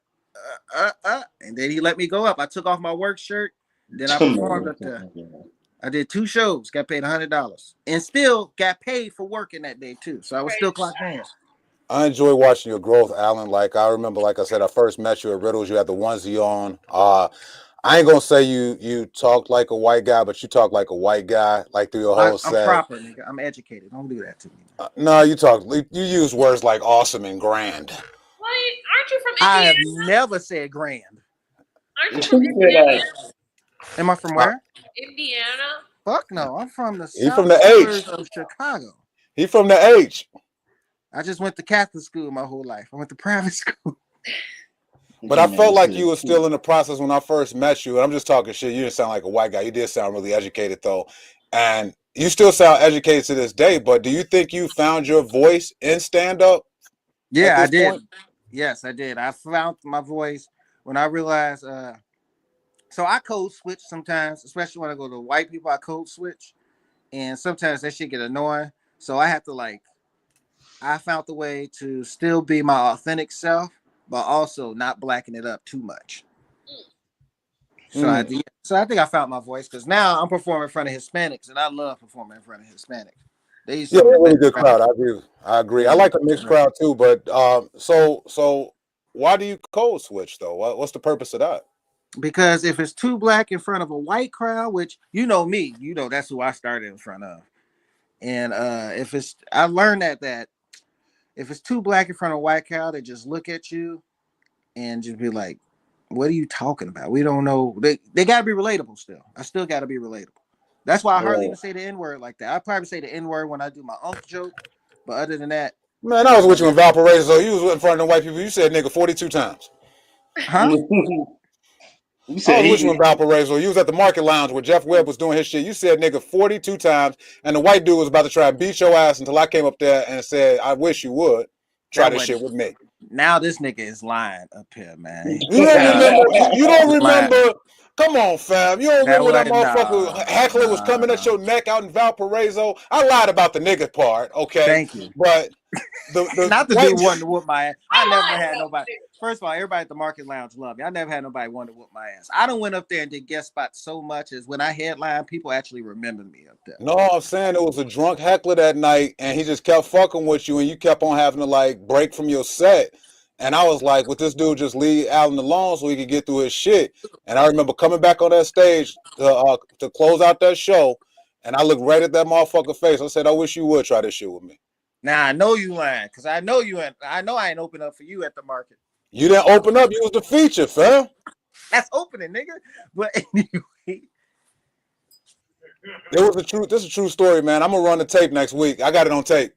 And then he let me go up. I took off my work shirt. Then I performed up there. I did 2 shows, got paid $100. And still got paid for working that day too. So I was still clocked in. I enjoy watching your growth, Alan. Like, I remember, like I said, I first met you at Riddles. You had the onesie on. I ain't gonna say you talked like a white guy, but you talk like a white guy, like through your whole set. I'm proper, nigga. I'm educated. Don't do that to me. No, you use words like awesome and grand. Wait, aren't you from Indiana? I have never said grand. Aren't you from Indiana? Am I from where? Indiana. Fuck no, I'm from the He from the H of Chicago. He from the H. I just went to Catholic school my whole life. I went to private school. But I felt like you were still in the process when I first met you. And I'm just talking shit. You didn't sound like a white guy. You did sound really educated, though. And you still sound educated to this day. But do you think you found your voice in stand-up? Yeah, I did. Yes, I did. I found my voice when I realized. So I code switch sometimes, especially when I go to white people. I code switch. And sometimes that shit get annoying. So I have to I found the way to still be my authentic self, but also not blacking it up too much. So I think I found my voice, because now I'm performing in front of Hispanics, and I love performing in front of Hispanics. They're a really good crowd. I agree. I like a mixed crowd too. But so why do you code switch though? What's the purpose of that? Because if it's two black in front of a white crowd, which you know me, you know that's who I started in front of. And I learned that if it's two black in front of a white crowd, they just look at you and just be like, what are you talking about? We don't know. They gotta be relatable still. I still gotta be relatable. That's why I hardly even say the N-word like that. I probably say the N-word when I do my uncle joke, but other than that. Man, I was with you in Valparaiso. So you was in front of the white people. You said nigga 42 times. Huh? You said I was with you in Valparaiso. You was at the Market Lounge where Jeff Webb was doing his shit. You said nigga 42 times, and the white dude was about to try and beat your ass until I came up there and said, I wish you would try this shit with me. Now this nigga is lying up here, man. You don't remember? You don't remember? Come on, fam. You don't remember that motherfucker heckler was coming at your neck out in Valparaiso? I lied about the nigga part, okay? Thank you. But not the dude wanting to whoop my ass. I never had nobody. First of all, everybody at the Market Lounge love me. I never had nobody want to whoop my ass. I don't went up there and did guest spots so much as when I headline, people actually remember me up there. No, I'm saying it was a drunk heckler that night, and he just kept fucking with you, and you kept on having to like break from your set. And I was like, would this dude just leave Allen alone so he could get through his shit? And I remember coming back on that stage to close out that show, and I looked right at that motherfucker face. I said, I wish you would try this shit with me. Now I know you lying, because I know I ain't open up for you at the Market. You didn't open up. You was the feature, fam. That's opening, nigga. But anyway. It was the truth. This is a true story, man. I'm gonna run the tape next week. I got it on tape.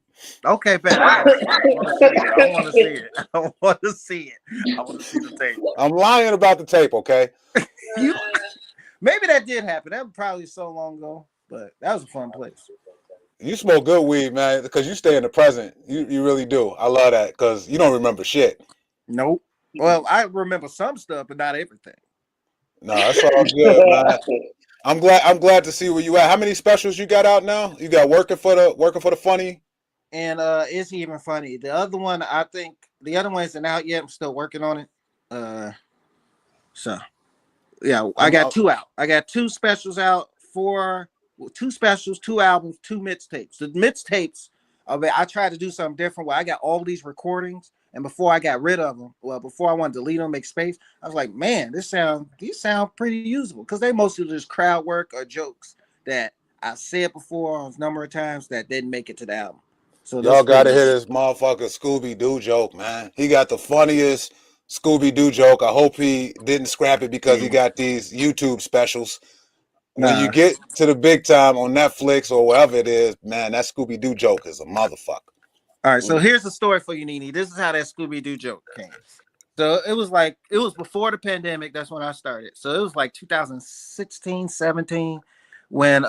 Okay, fam. I want to see it. I want to see the tape. I'm lying about the tape, okay? Maybe that did happen. That was probably so long ago, but that was a fun place. You smoke good weed, man, because you stay in the present. You really do. I love that because you don't remember shit. Nope. Well, I remember some stuff, but not everything. No, that's all good, man. I'm glad to see where you at. How many specials you got out now? You got working for the funny. And is he even funny? The other one, I think the other one isn't out yet. I'm still working on it. So yeah, I got two out. I got two specials out, two specials, 2 albums, 2 mixtapes. The mixtapes, I tried to do something different where I got all these recordings, and before I got rid of them, before I wanted to delete them, make space, I was like, man, these sound pretty usable because they mostly just crowd work or jokes that I said before a number of times that didn't make it to the album. So y'all gotta hear this motherfucker Scooby-Doo joke, man. He got the funniest Scooby-Doo joke. I hope he didn't scrap it because he got these YouTube specials. When you get to the big time on Netflix or wherever it is, man, that Scooby-Doo joke is a motherfucker. All right, so here's the story for you, NiNi. This is how that Scooby-Doo joke came. So it was before the pandemic. That's when I started. So it was like 2016, 17 when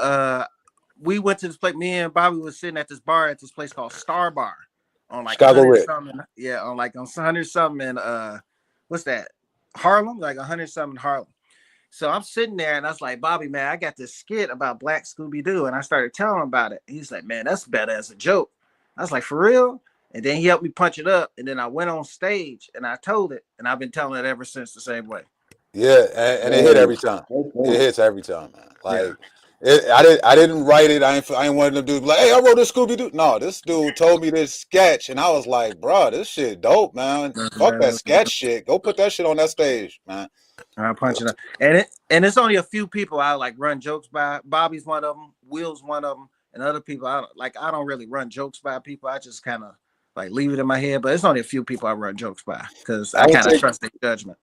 we went to this place. Me and Bobby was sitting at this bar at this place called Star Bar on like Chicago Red. On 100 something in what's that? Harlem, like 100 something Harlem. So I'm sitting there and I was like, Bobby, man, I got this skit about Black Scooby-Doo, and I started telling him about it. He's like, man, that's better as a joke. I was like, for real? And then he helped me punch it up, and then I went on stage and I told it, and I've been telling it ever since the same way. Yeah, and it hit every time. It hits every time, man. Like. I didn't write it. I ain't wanted to do like, hey, I wrote this Scooby-Doo. No, this dude told me this sketch, and I was like, bro, this shit dope, man. Fuck that sketch shit. Go put that shit on that stage, man. I punch it up, and it's only a few people I like run jokes by. Bobby's one of them. Will's one of them, and other people I don't really run jokes by people. I just kind of like leave it in my head. But it's only a few people I run jokes by because I kind of trust their judgment.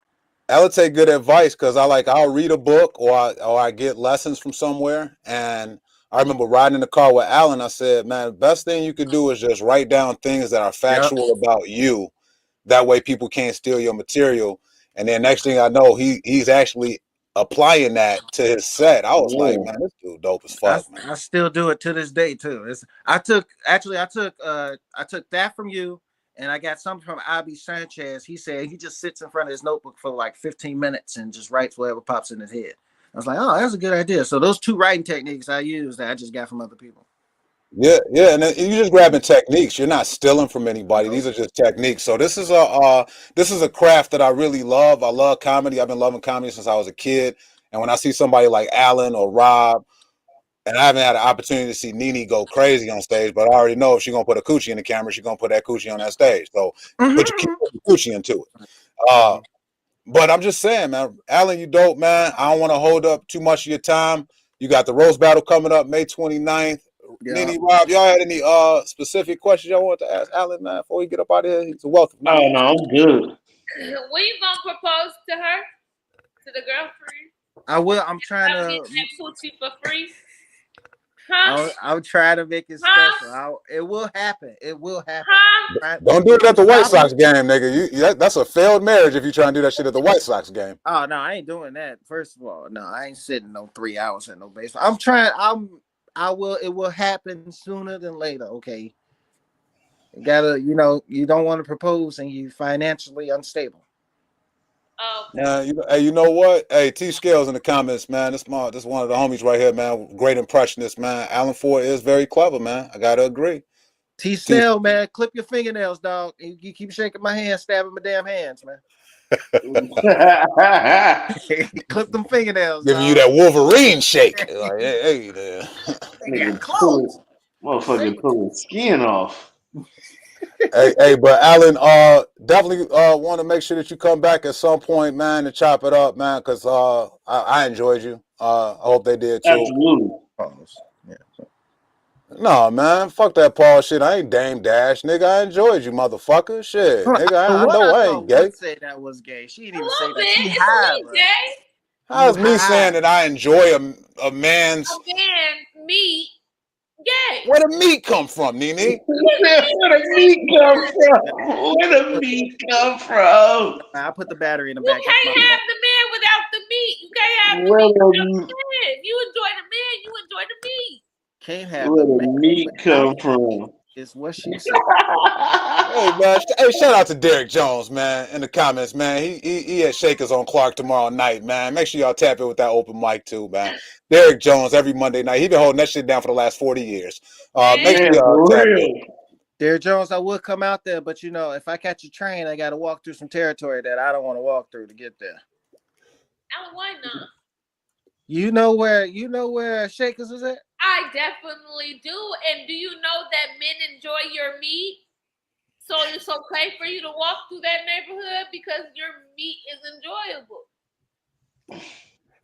I would take good advice because I'll read a book or I get lessons from somewhere. And I remember riding in the car with Alan. I said, man, the best thing you could do is just write down things that are factual about you. That way people can't steal your material. And then next thing I know, he's actually applying that to his set. I was like, man, this dude dope as fuck, man. I still do it to this day too. I took that from you. And I got something from Abi Sanchez. He said he just sits in front of his notebook for like 15 minutes and just writes whatever pops in his head. I was like, oh, that's a good idea. So those 2 writing techniques I use that I just got from other people. Yeah, and you're just grabbing techniques. You're not stealing from anybody. These are just techniques. So this is a craft that I really love. I love comedy. I've been loving comedy since I was a kid. And when I see somebody like Alan or Rob, and I haven't had an opportunity to see NiNi go crazy on stage, but I already know if she's going to put a coochie in the camera, she's going to put that coochie on that stage. So put your coochie into it. But I'm just saying, man, Alan, you dope, man. I don't want to hold up too much of your time. You got the Rose Battle coming up May 29th. Yeah. NiNi, Rob, y'all had any specific questions y'all want to ask Alan, man, before we get up out of here? He's a welcome. No, I'm good. When you gonna propose to her? To the girlfriend? I will. I'm trying I'll to. get that coochie for free. Huh? I'll try to make it Huh? special. It will happen. It will happen. Huh? Don't do it at the White Sox game, nigga. That's a failed marriage if you try and do that shit at the White Sox game. Oh no, I ain't doing that. First of all, no, I ain't sitting no 3 hours at no baseball. I'm trying. I will. It will happen sooner than later. Okay. You gotta. You don't want to propose and you financially unstable. Oh. Yeah, you know what? Hey, T Scales in the comments, man. This one of the homies right here, man. Great impressionist, man. Alan Ford is very clever, man. I gotta agree. T Snell, man, clip your fingernails, dog. You keep shaking my hand, stabbing my damn hands, man. Clip them fingernails, Giving dog. you that Wolverine shake. Like, hey there. Nigga motherfucker pulling skin off. hey, but Alan, definitely want to make sure that you come back at some point, man, and chop it up, man, because I enjoyed you. I hope they did too. Absolutely. Yeah. No, man, fuck that Paul shit. I ain't Dame Dash, nigga. I enjoyed you, motherfucker. Shit, nigga. I know I ain't gay. Say that was gay. She didn't A even say little that. bit. She It's high, a little bro. gay. How's me saying that I enjoy a man's? A man, meat, gay. Where the meat come from, NiNi? Where the meat come from? Where the meat come from? I put the battery in the You back. can't have the man without the meat. You can't have the Where meat without the- the man. You enjoy the man, you enjoy the meat. Can't have Where the the man meat come without- from? Is what she said. Hey, man. Hey, shout out to Derek Jones, man, in the comments, man. He at Shakers on Clark tomorrow night, man. Make sure y'all tap in with that open mic too, man. Derek Jones every Monday night. He been holding that shit down for the last 40 years. Make sure y'all tap in. Derek Jones, I would come out there, but if I catch a train, I got to walk through some territory that I don't want to walk through to get there. Alan, why not? You know where Shakers is at? I definitely do. And do you know that men enjoy your meat? So it's okay for you to walk through that neighborhood because your meat is enjoyable.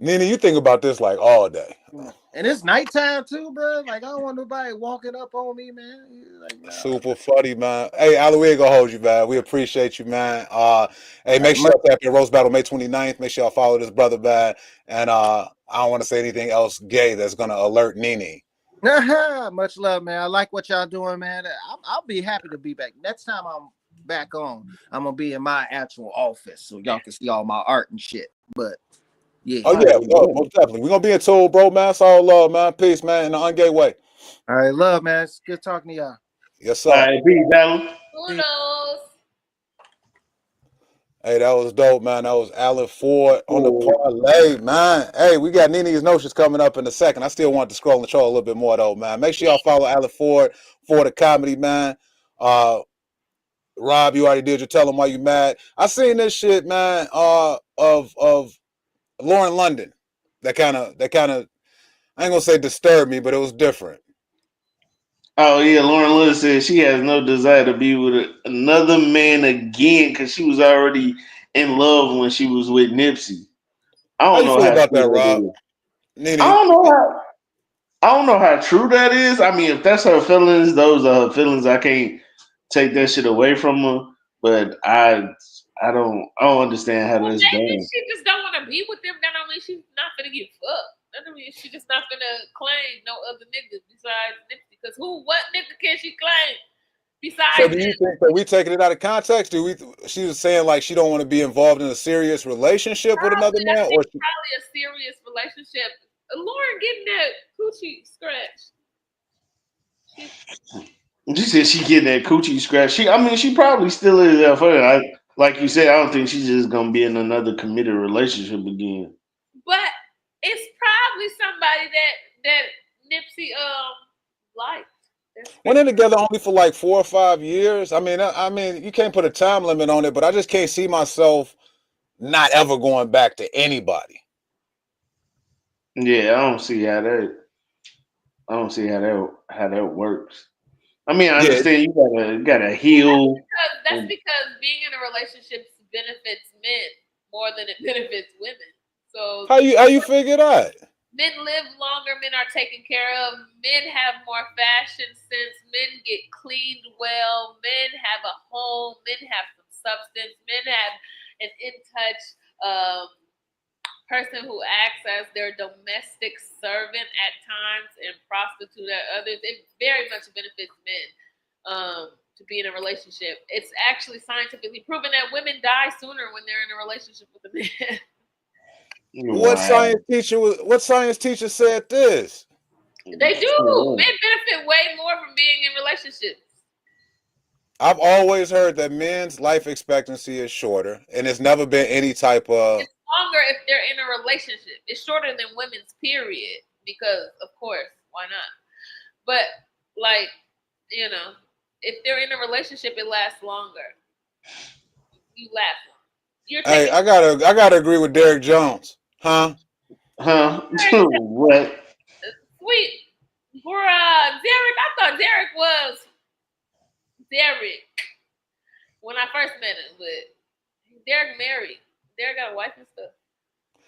NiNi, you think about this like all day. And it's nighttime too, bro. Like I don't want nobody walking up on me, man. Like, nah. Super funny, man. Hey, Ali, we ain't gonna hold you, man. We appreciate you, man. Hey, make sure y'all tap in Rose Battle May 29th. Make sure y'all follow this brother, man. And I don't want to say anything else gay that's gonna alert NiNi. Much love, man. I like what y'all doing, man. I'll be happy to be back. Next time I'm back on, I'm gonna be in my actual office so y'all can see all my art and shit. But yeah. Oh yeah, most definitely. We're gonna be in Tool, bro, man. It's all love, man. Peace, man. In the ungay way. All right, love, man. It's good talking to y'all. Yes, sir. All right, peace, Alan. Who knows? Hey, that was dope, man. That was Alan Ford on the parlay, man. Hey, we got NiNi's Notions coming up in a second. I still want to scroll and show a little bit more, though, man. Make sure y'all follow Alan Ford for the comedy, man. Rob, you already did your tell him why you mad. I seen this shit, man, of Lauren London. That kind of, I ain't gonna say disturbed me, but it was different. Oh yeah, Lauren Lewis said she has no desire to be with another man again because she was already in love when she was with Nipsey. How you feel about that, Rob? NiNi, I don't know how true that is. I mean, if that's her feelings, those are her feelings. I can't take that shit away from her. But I don't understand how that's done. Maybe she just don't want to be with them. That don't mean she's not gonna get fucked. That don't mean she just not gonna claim no other niggas besides Nipsey. Because what nigga can she claim besides? So do you think that we taking it out of context? She was saying like she don't want to be involved in a serious relationship with another man, or probably a serious relationship. Lauren getting that coochie scratch. She said she getting that coochie scratch. She probably still is there for her. Like you said, I don't think she's just gonna be in another committed relationship again. But it's probably somebody that Nipsey liked. Went in together only for like 4 or 5 years. I mean, you can't put a time limit on it, but I just can't see myself not ever going back to anybody. Yeah, I don't see how that works. I mean, I understand you gotta heal. That's because being in a relationship benefits men more than it benefits women. So how you figure that? men live longer, men are taken care of, men have more fashion sense, men get cleaned well, men have a home, men have some substance, men have an in-touch person who acts as their domestic servant at times and prostitute at others. It very much benefits men to be in a relationship. It's actually scientifically proven that women die sooner when they're in a relationship with a man. What science teacher said this? They do. Men benefit way more from being in relationships. I've always heard that men's life expectancy is shorter, and it's never been any type of. It's longer if they're in a relationship. It's shorter than women's, period. Because, of course, why not? But, like, you know, if they're in a relationship, it lasts longer. You last longer. Hey, I gotta agree with Derek Jones, huh? What? Sweet, Derek. I thought Derek was Derek when I first met him, but Derek married. Derek got a wife and stuff.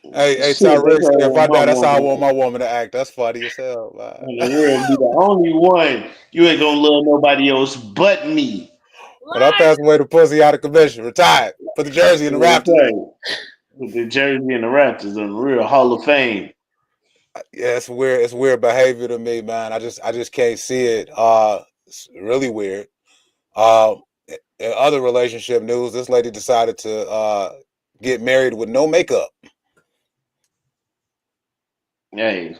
Hey, Tyreek, if I die, that's how I want my woman to act. That's funny as hell. You'll be the only one. You ain't gonna love nobody else but me. But I passed away the pussy out of commission, retired, put the jersey in the Raptors. With the jersey and the Raptors in the real Hall of Fame. Yeah, it's weird. It's weird behavior to me, man. I just can't see it. It's really weird. In other relationship news, this lady decided to get married with no makeup. Hey.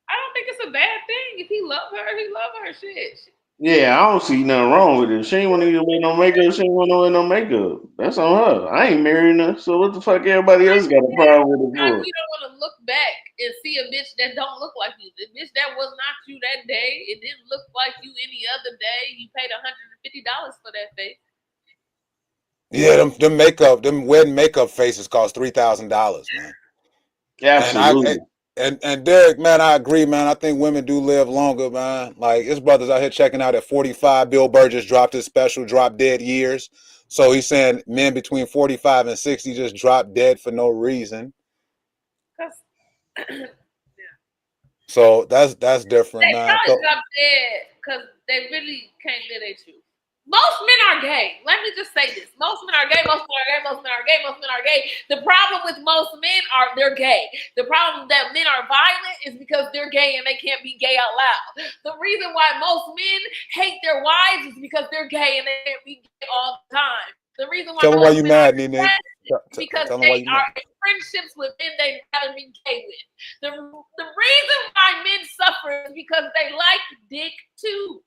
I don't think it's a bad thing. If he love her, he love her. Shit. Yeah, I don't see nothing wrong with it. She ain't want to wear no makeup. She ain't want to wear no makeup. That's on her. I ain't marrying her. So what the fuck everybody else got a problem with it for? You don't want to look back and see a bitch that don't look like you. The bitch that was not you that day. It didn't look like you any other day. You paid $150 for that face. Yeah, them makeup, them wedding makeup faces cost $3,000, man. Yeah, absolutely. And Derek, man, I agree, man. I think women do live longer, man. Like his brother's out here checking out at 45. Bill Burr just dropped his special, Drop Dead Years. So he's saying men between 45 and 60 just drop dead for no reason. Yeah. So that's different, they man. They drop dead because they really can't live their truth. Most men are gay. Let me just say this. Most men are gay. Most men are gay. Most men are gay. Most men are gay. The problem with most men are they're gay. The problem that men are violent is because they're gay and they can't be gay out loud. The reason why most men hate their wives is because they're gay and they can't be gay all the time. The reason why tell them why you mad, NiNi. Because they are in friendships with men they haven't been gay with. The reason why men suffer is because they like dick too.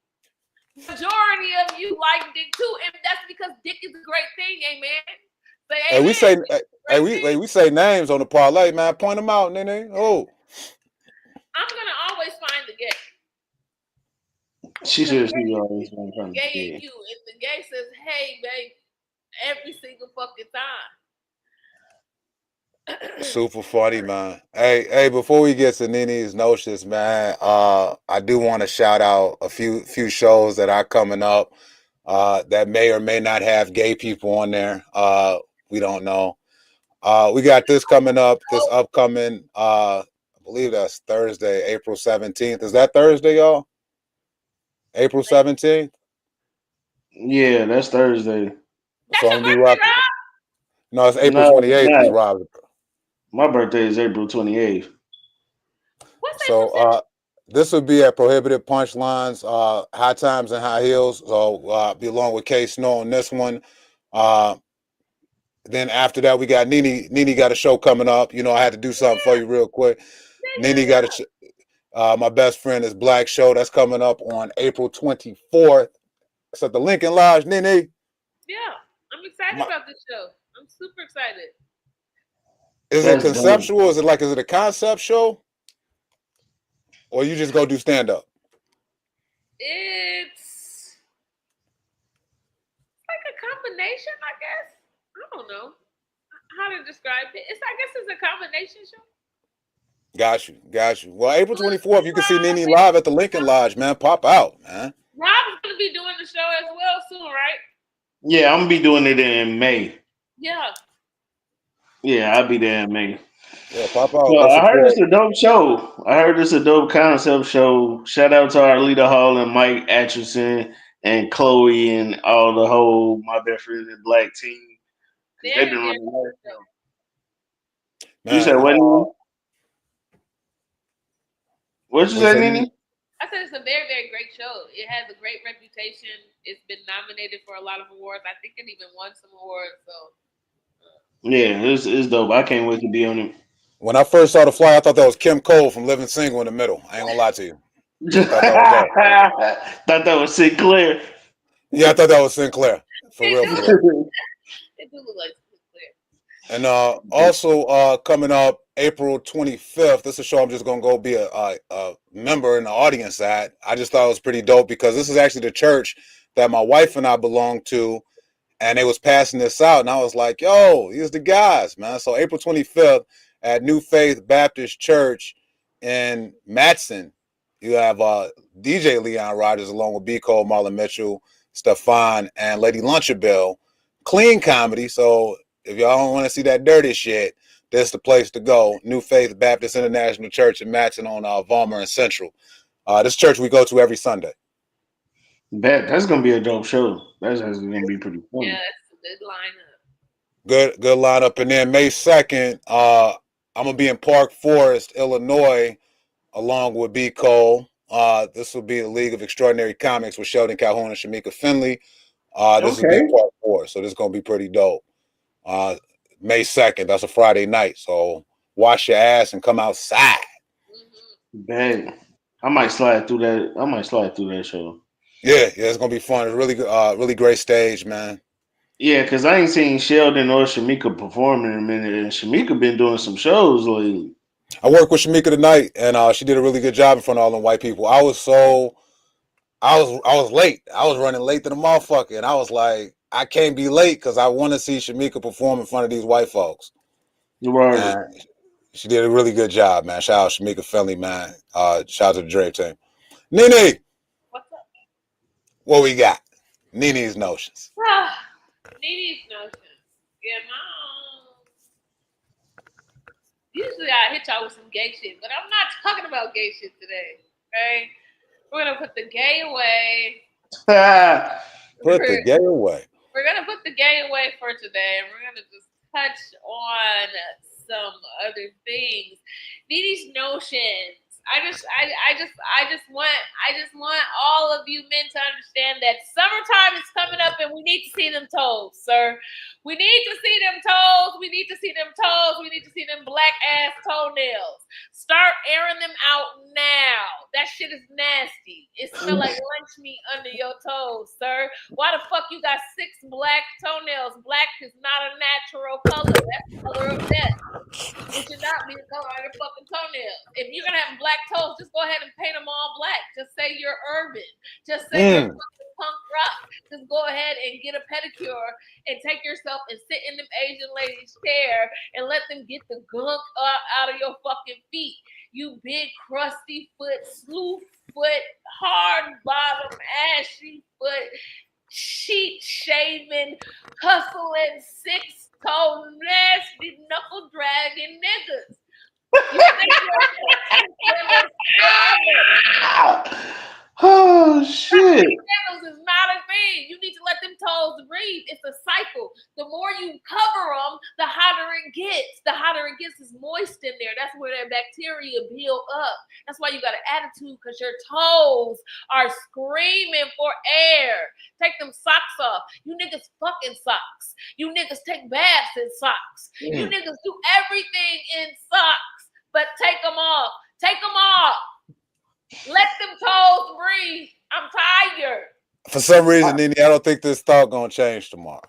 Majority of you like dick too, and that's because dick is a great thing, amen. Say amen. We say names on the parlay, man. Point them out, NiNi. Oh, I'm gonna always find the gay. She says she always gonna find the gay in you, and the gay says, "Hey, babe," every single fucking time. Super funny, man. Hey, before we get to NiNi's notions, man, I do want to shout out a few shows that are coming up that may or may not have gay people on there. We don't know. We got this coming up, this upcoming, I believe that's Thursday, April 17th. Is that Thursday, y'all? April 17th? Yeah, that's Thursday. That's your birthday, Rob? No, it's April 28th is Rob. My birthday is April 28th. So this would be at Prohibited Punchlines, High Times and High Heels. So be along with K Snow on this one. Then after that, we got NiNi. NiNi got a show coming up. You know, I had to do something for you real quick. NiNi got my best friend is Black Show. That's coming up on April 24th. It's at the Lincoln Lodge, NiNi. Yeah, I'm excited about this show. I'm super excited. Is it conceptual? Is it a concept show? Or you just go do stand-up? It's like a combination, I guess. I don't know how to describe it. I guess it's a combination show. Got you. Well, April 24th, you can see NiNi live at the Lincoln Lodge, man. Pop out, man. Rob's going to be doing the show as well soon, right? Yeah, I'm going to be doing it in May. Yeah. Yeah, I'll be there in May. Yeah, pop out. Well, Let's I heard it's support. a dope show. I heard it's a dope concept show. Shout out to our leader Hall and Mike Atchison and Chloe and all the whole My Best Friend and Black team. Because they've Very, been very running that show. show. You Man, said what, Nene? What you what you say, say, Nene? Nene? I said it's a very, very great show. It has a great reputation. It's been nominated for a lot of awards. I think it even won some awards. So Yeah, it's dope. I can't wait to be on it. When I first saw the flyer, I thought that was Kim Cole from Living Single in the middle. I ain't gonna lie to you. I thought that was her. Thought that was Sinclair. Yeah, I thought that was Sinclair. For it real, do for look, real. it do look like clear. And also coming up April 25th, this is a show I'm just gonna go be a member in the audience at. I just thought it was pretty dope because this is actually the church that my wife and I belong to, and they was passing this out, and I was like, yo, these the guys, man. So April 25th at New Faith Baptist Church in Matson, you have DJ Leon Rogers along with B. Cole, Marlon Mitchell, Stefan, and Lady Lunchabelle. Clean comedy, so if y'all don't want to see that dirty shit, this is the place to go. New Faith Baptist International Church in Matson on Vollmer and Central. This church we go to every Sunday. That's gonna be a dope show. That's gonna be pretty fun. Yeah, that's a good lineup. Good lineup. And then May 2nd, I'm gonna be in Park Forest, Illinois, along with B. Cole. This will be the League of Extraordinary Comics with Sheldon Calhoun and Shamika Finley. This will be in Park Forest, so this is gonna be pretty dope. May 2nd, that's a Friday night. So wash your ass and come outside. Bang. I might slide through that show. Yeah, it's gonna be fun. It's really great stage, man. Yeah, because I ain't seen Sheldon or Shamika perform in a minute, and Shamika been doing some shows lately. I worked with Shamika tonight, and she did a really good job in front of all them white people. I was late. I was running late to the motherfucker, and I was like, I can't be late because I want to see Shamika perform in front of these white folks. Right. And she did a really good job, man. Shout out Shamika Finley, man. Shout out to the Drake team. NiNi, What's up? what we got? NiNi's notions. NiNi's notions. Yeah, usually I hit y'all with some gay shit, but I'm not talking about gay shit today. Okay? We're gonna put the gay away. Put the gay away. We're gonna put the gay away for today, and we're gonna just touch on some other things. NiNi's notions. I just want all of you men to understand that summertime is coming up, and we need to see them toes, sir. We need to see them toes. We need to see them toes. We need to see them black ass toenails. Start airing them out now. That shit is nasty. It smells like lunch meat under your toes, sir. Why the fuck you got 6 black toenails? Black is not a natural color. That's the color of death. It should not be the color of your fucking toenails. If you're gonna have black toes, just go ahead and paint them all black. Just say you're urban. Just say you're fucking punk rock. Just go ahead and get a pedicure and take yourself and sit in them Asian ladies' chair and let them get the gunk out of your fucking feet. You big crusty foot, slew foot, hard bottom, ashy foot, sheet shaving, hustling, 6-toe, nasty knuckle dragging niggas. You think oh shit! Toes is not a thing. You need to let them toes breathe. It's a cycle. The more you cover them, the hotter it gets. The hotter it gets is moist in there. That's where that bacteria build up. That's why you got an attitude, because your toes are screaming for air. Take them socks off. You niggas fucking socks. You niggas take baths in socks. You niggas do everything in socks, but take them off. Take them off. Let them toes breathe. I'm tired. For some reason, NiNi, I don't think this thought gonna change tomorrow.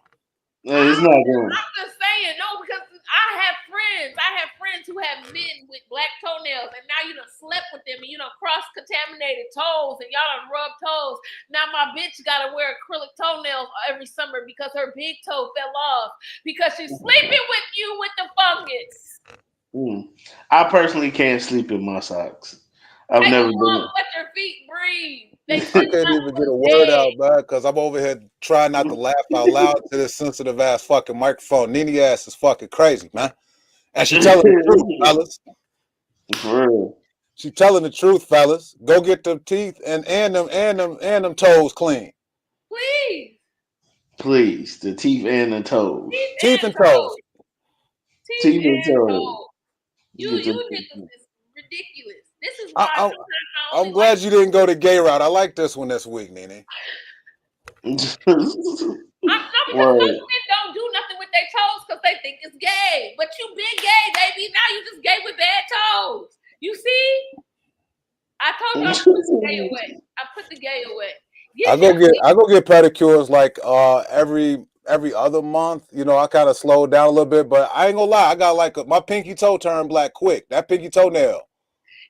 No, it's not good. I'm just saying, no, because I have friends who have men with black toenails, and now you done slept with them, and you done cross-contaminated toes, and y'all done rubbed toes. Now my bitch gotta wear acrylic toenails every summer because her big toe fell off because she's sleeping with you with the fungus. I personally can't sleep in my socks. I've never done it. Let your feet breathe. They I can't even get a word out, man, because I'm over here trying not to laugh out loud to this sensitive ass fucking microphone. NiNi ass is fucking crazy, man. And she telling the truth, fellas. For real. She telling the truth, fellas. Go get them teeth and them toes clean. Please, the teeth and the toes. Teeth and toes. Teeth and toes. You niggas is ridiculous. This is why sometimes I'm glad you didn't go the gay route. I like this one this week, NiNi. Because most men don't do nothing with their toes because they think it's gay. But you been gay, baby. Now you just gay with bad toes. You see? I told you I put the gay away. I put the gay away. I go get pedicures like every other month. You know, I kind of slowed down a little bit, but I ain't gonna lie. I got like my pinky toe turned black quick. That pinky toenail.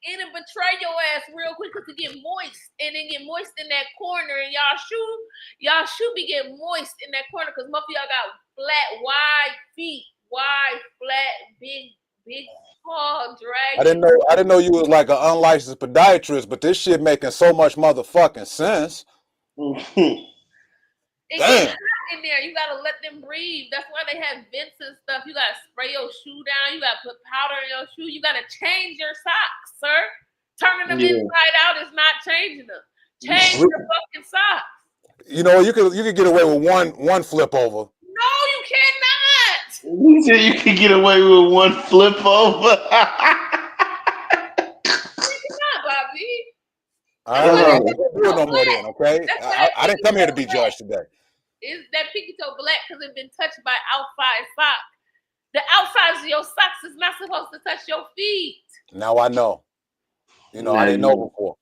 It'll betray your ass real quick because it get moist and it get moist in that corner, and y'all should be getting moist in that corner because most of y'all got flat, wide feet, flat, big paw drag. I didn't know you was like an unlicensed podiatrist, but this shit making so much motherfucking sense. It gets hot in there. You gotta let them breathe. That's why they have vents and stuff. You gotta spray your shoe down. You gotta put powder in your shoe. You gotta change your socks, sir. Turning them inside out is not changing them. Change your fucking socks. You know, you could get away with one flip over. No, you cannot. You said you can get away with one flip over. You cannot, Bobby. I don't do it no more then, okay? I didn't come here to be judged today. Is that pinky toe black because it's been touched by outside sock? The outsides of your socks is not supposed to touch your feet. Now I know. You know, I didn't know before.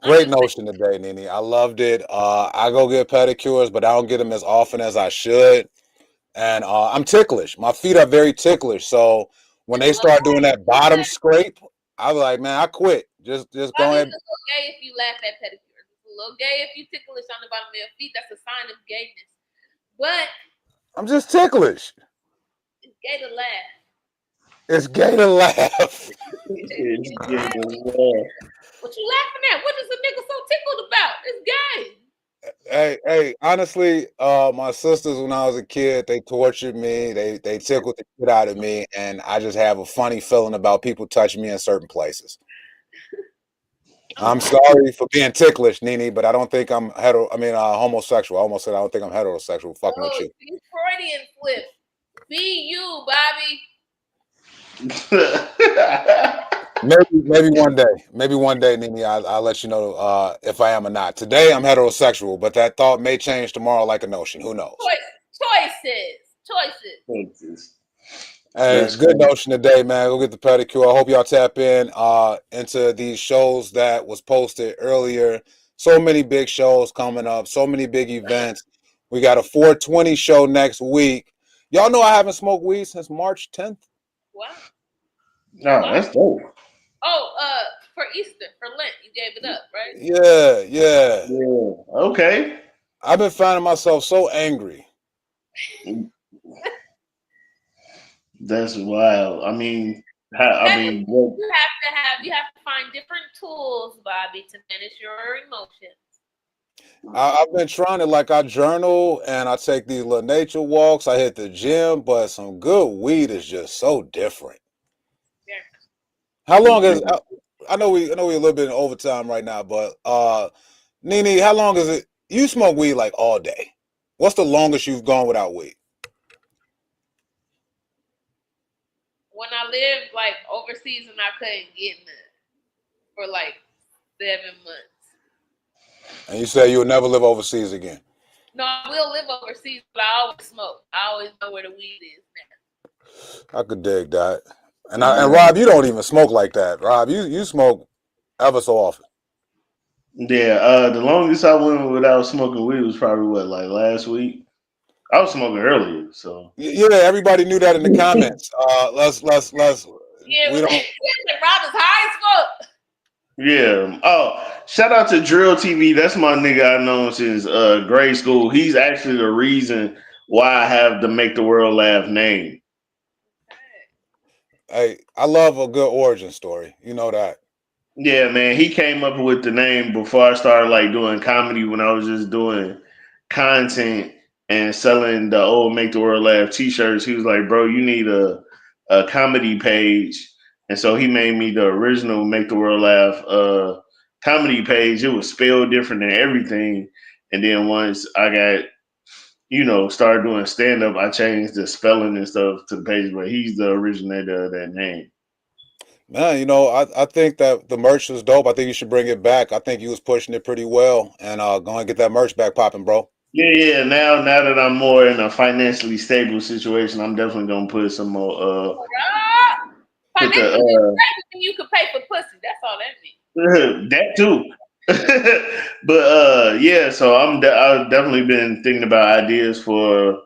Great notion today, NiNi. I loved it. I go get pedicures, but I don't get them as often as I should. And I'm ticklish. My feet are very ticklish. So when they start doing that bottom scrape, I was like, man, I quit. Just go ahead. It's a little gay if you laugh at pedicures. It's a little gay if you ticklish on the bottom of your feet. That's a sign of gayness. But I'm just ticklish. It's gay to laugh. It's gay to laugh. What you laughing at? What is a nigga so tickled about? It's gay. Hey, honestly, my sisters, when I was a kid, they tortured me. They tickled the shit out of me, and I just have a funny feeling about people touching me in certain places. I'm sorry for being ticklish, NiNi, but I don't think I'm homosexual. I almost said I don't think I'm heterosexual. Fucking with you. Freudian flip. Be you, Bobby. Maybe one day, NiNi, I'll let you know if I am or not. Today I'm heterosexual, but that thought may change tomorrow like a notion. Who knows? Choices. Hey, good notion today, man. Go get the pedicure. I hope y'all tap in into these shows that was posted earlier. So many big shows coming up. So many big events. We got a 420 show next week. Y'all know I haven't smoked weed since March 10th. Wow. No, that's dope. Oh, for Easter, for Lent, you gave it up, right? Yeah. Okay. I've been finding myself so angry. That's wild. I mean, you have to find different tools, Bobby, to manage your emotions. I've been trying to, like, I journal and I take these little nature walks. I hit the gym, but some good weed is just so different. Yeah. How long is? I know we a little bit in overtime right now, but NiNi, how long is it? You smoke weed like all day. What's the longest you've gone without weed? When I lived like overseas and I couldn't get none for like 7 months. And you say you'll never live overseas again? No, I will live overseas, but I always smoke. I always know where the weed is now. I could dig that. And Rob, you don't even smoke like that. Rob, you smoke ever so often. Yeah, the longest I went without smoking weed was probably like last week. I was smoking earlier, so yeah. Everybody knew that in the comments. Let's. Yeah, Rob is high as fuck. Yeah. Oh, shout out to Drill TV. That's my nigga I've known since grade school. He's actually the reason why I have the Make the World Laugh name. Hey, I love a good origin story. You know that. Yeah, man, he came up with the name before I started like doing comedy when I was just doing content and selling the old Make the World Laugh t-shirts. He was like, bro, you need a comedy page. And so he made me the original Make the World Laugh comedy page. It was spelled different than everything. And then once I got, started doing stand-up, I changed the spelling and stuff to the page, but he's the originator of that name. Man, I think that the merch was dope. I think you should bring it back. I think you was pushing it pretty well, and go and get that merch back popping, bro. Yeah. Now that I'm more in a financially stable situation, I'm definitely gonna put some more. Put Financially the stable, you can pay for pussy. That's all that means. that too. But yeah, so I've definitely been thinking about ideas for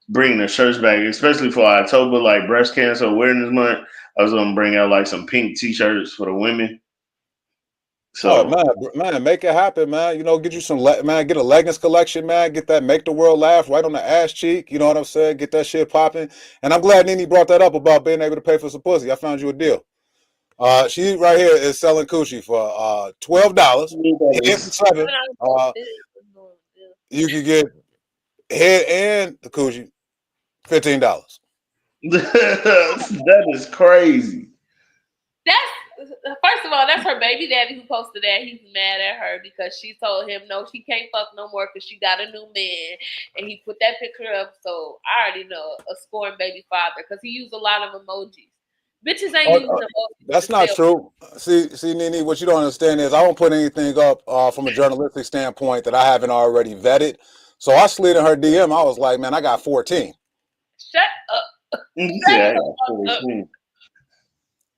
bringing the shirts back, especially for October, like Breast Cancer Awareness Month. I was gonna bring out like some pink T-shirts for the women. Oh So man, make it happen, man. Get you some man, get a leggings collection, man. Get that Make the World Laugh right on the ass cheek. You know what I'm saying? Get that shit popping. And I'm glad NiNi brought that up about being able to pay for some pussy. I found you a deal. She right here is selling coochie for $12. Head for $7. You can get head and the coochie $15. that is crazy. That's first of all, that's her baby daddy who posted that. He's mad at her because she told him no, she can't fuck no more because she got a new man, and he put that picture up. So I already know a scorned baby father because he used a lot of emojis. Bitches ain't using emojis. That's not true. See, NiNi, what you don't understand is I don't put anything up from a journalistic standpoint that I haven't already vetted. So I slid in her DM. I was like, man, I got 14. Shut up. Yeah, I got 14.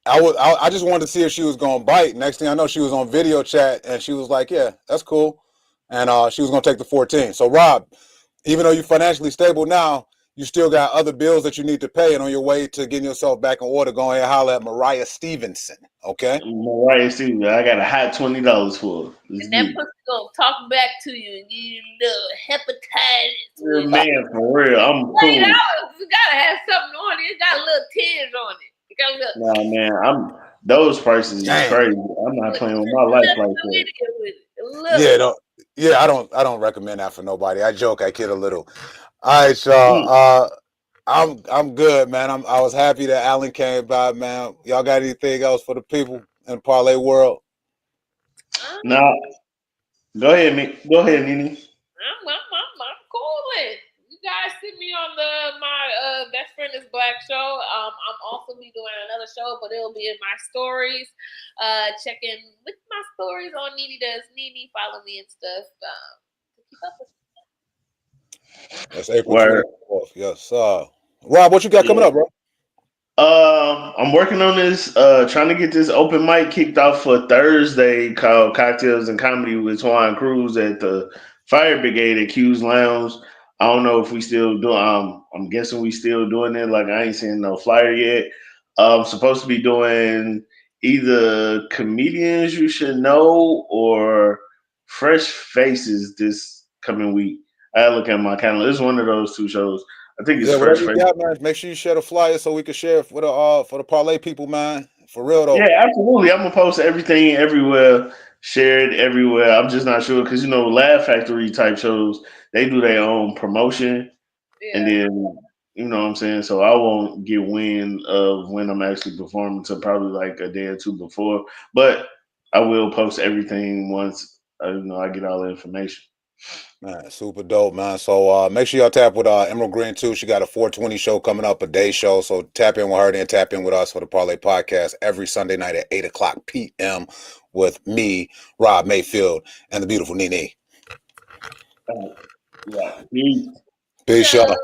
I just wanted to see if she was gonna bite. Next thing I know, she was on video chat and she was like, "Yeah, that's cool," and she was gonna take the 14. So Rob, even though you're financially stable now, you still got other bills that you need to pay, and on your way to getting yourself back in order, go ahead and holler at Mariah Stevenson. Okay? Mariah Stevenson, I got a hot $20 for her. And that pussy gonna talk back to you and give you a little hepatitis. Man, for real, I'm cool. $20, you gotta have something on it. It got a little tinge on it. Nah, man, those prices is crazy. I'm not playing with my life like Yeah, that. I don't recommend that for nobody. I joke, I kid a little. All right, y'all. I'm good, man. I was happy that Alan came by, man. Y'all got anything else for the people in the parlay world? Nah. Go ahead, NiNi. I'm coolin'. You guys see me on my Best Friend is Black show. I'm also be doing another show, but it'll be in my stories. Check in with my stories on NiNi Does NiNi. Follow me and stuff. To keep up with. That's April 24th. Yes. Rob, what you got coming up, bro? I'm working on this, trying to get this open mic kicked off for Thursday called Cocktails and Comedy with Twan Cruz at the Fire Brigade at Q's Lounge. I don't know if we still do. I'm guessing we still doing it. Like I ain't seen no flyer yet. I'm supposed to be doing either comedians you should know or fresh faces this coming week. I look at my calendar. It's one of those two shows. I think it's fresh faces. Got, man. Make sure you share the flyer so we can share for the parlay people, man. For real though. Yeah, absolutely. I'm gonna post everything everywhere, share it everywhere. I'm just not sure because Laugh Factory type shows, they do their own promotion, and then you know what I'm saying. So I won't get wind of when I'm actually performing until probably like a day or two before. But I will post everything once I get all the information. Man, super dope, man. So make sure y'all tap with Emerald Green too. She got a 420 show coming up, a day show. So tap in with her, then tap in with us for the Parlay Podcast every Sunday night at 8:00 p.m. with me, Rob Mayfield, and the beautiful NiNi. Yeah. Peace, y'all.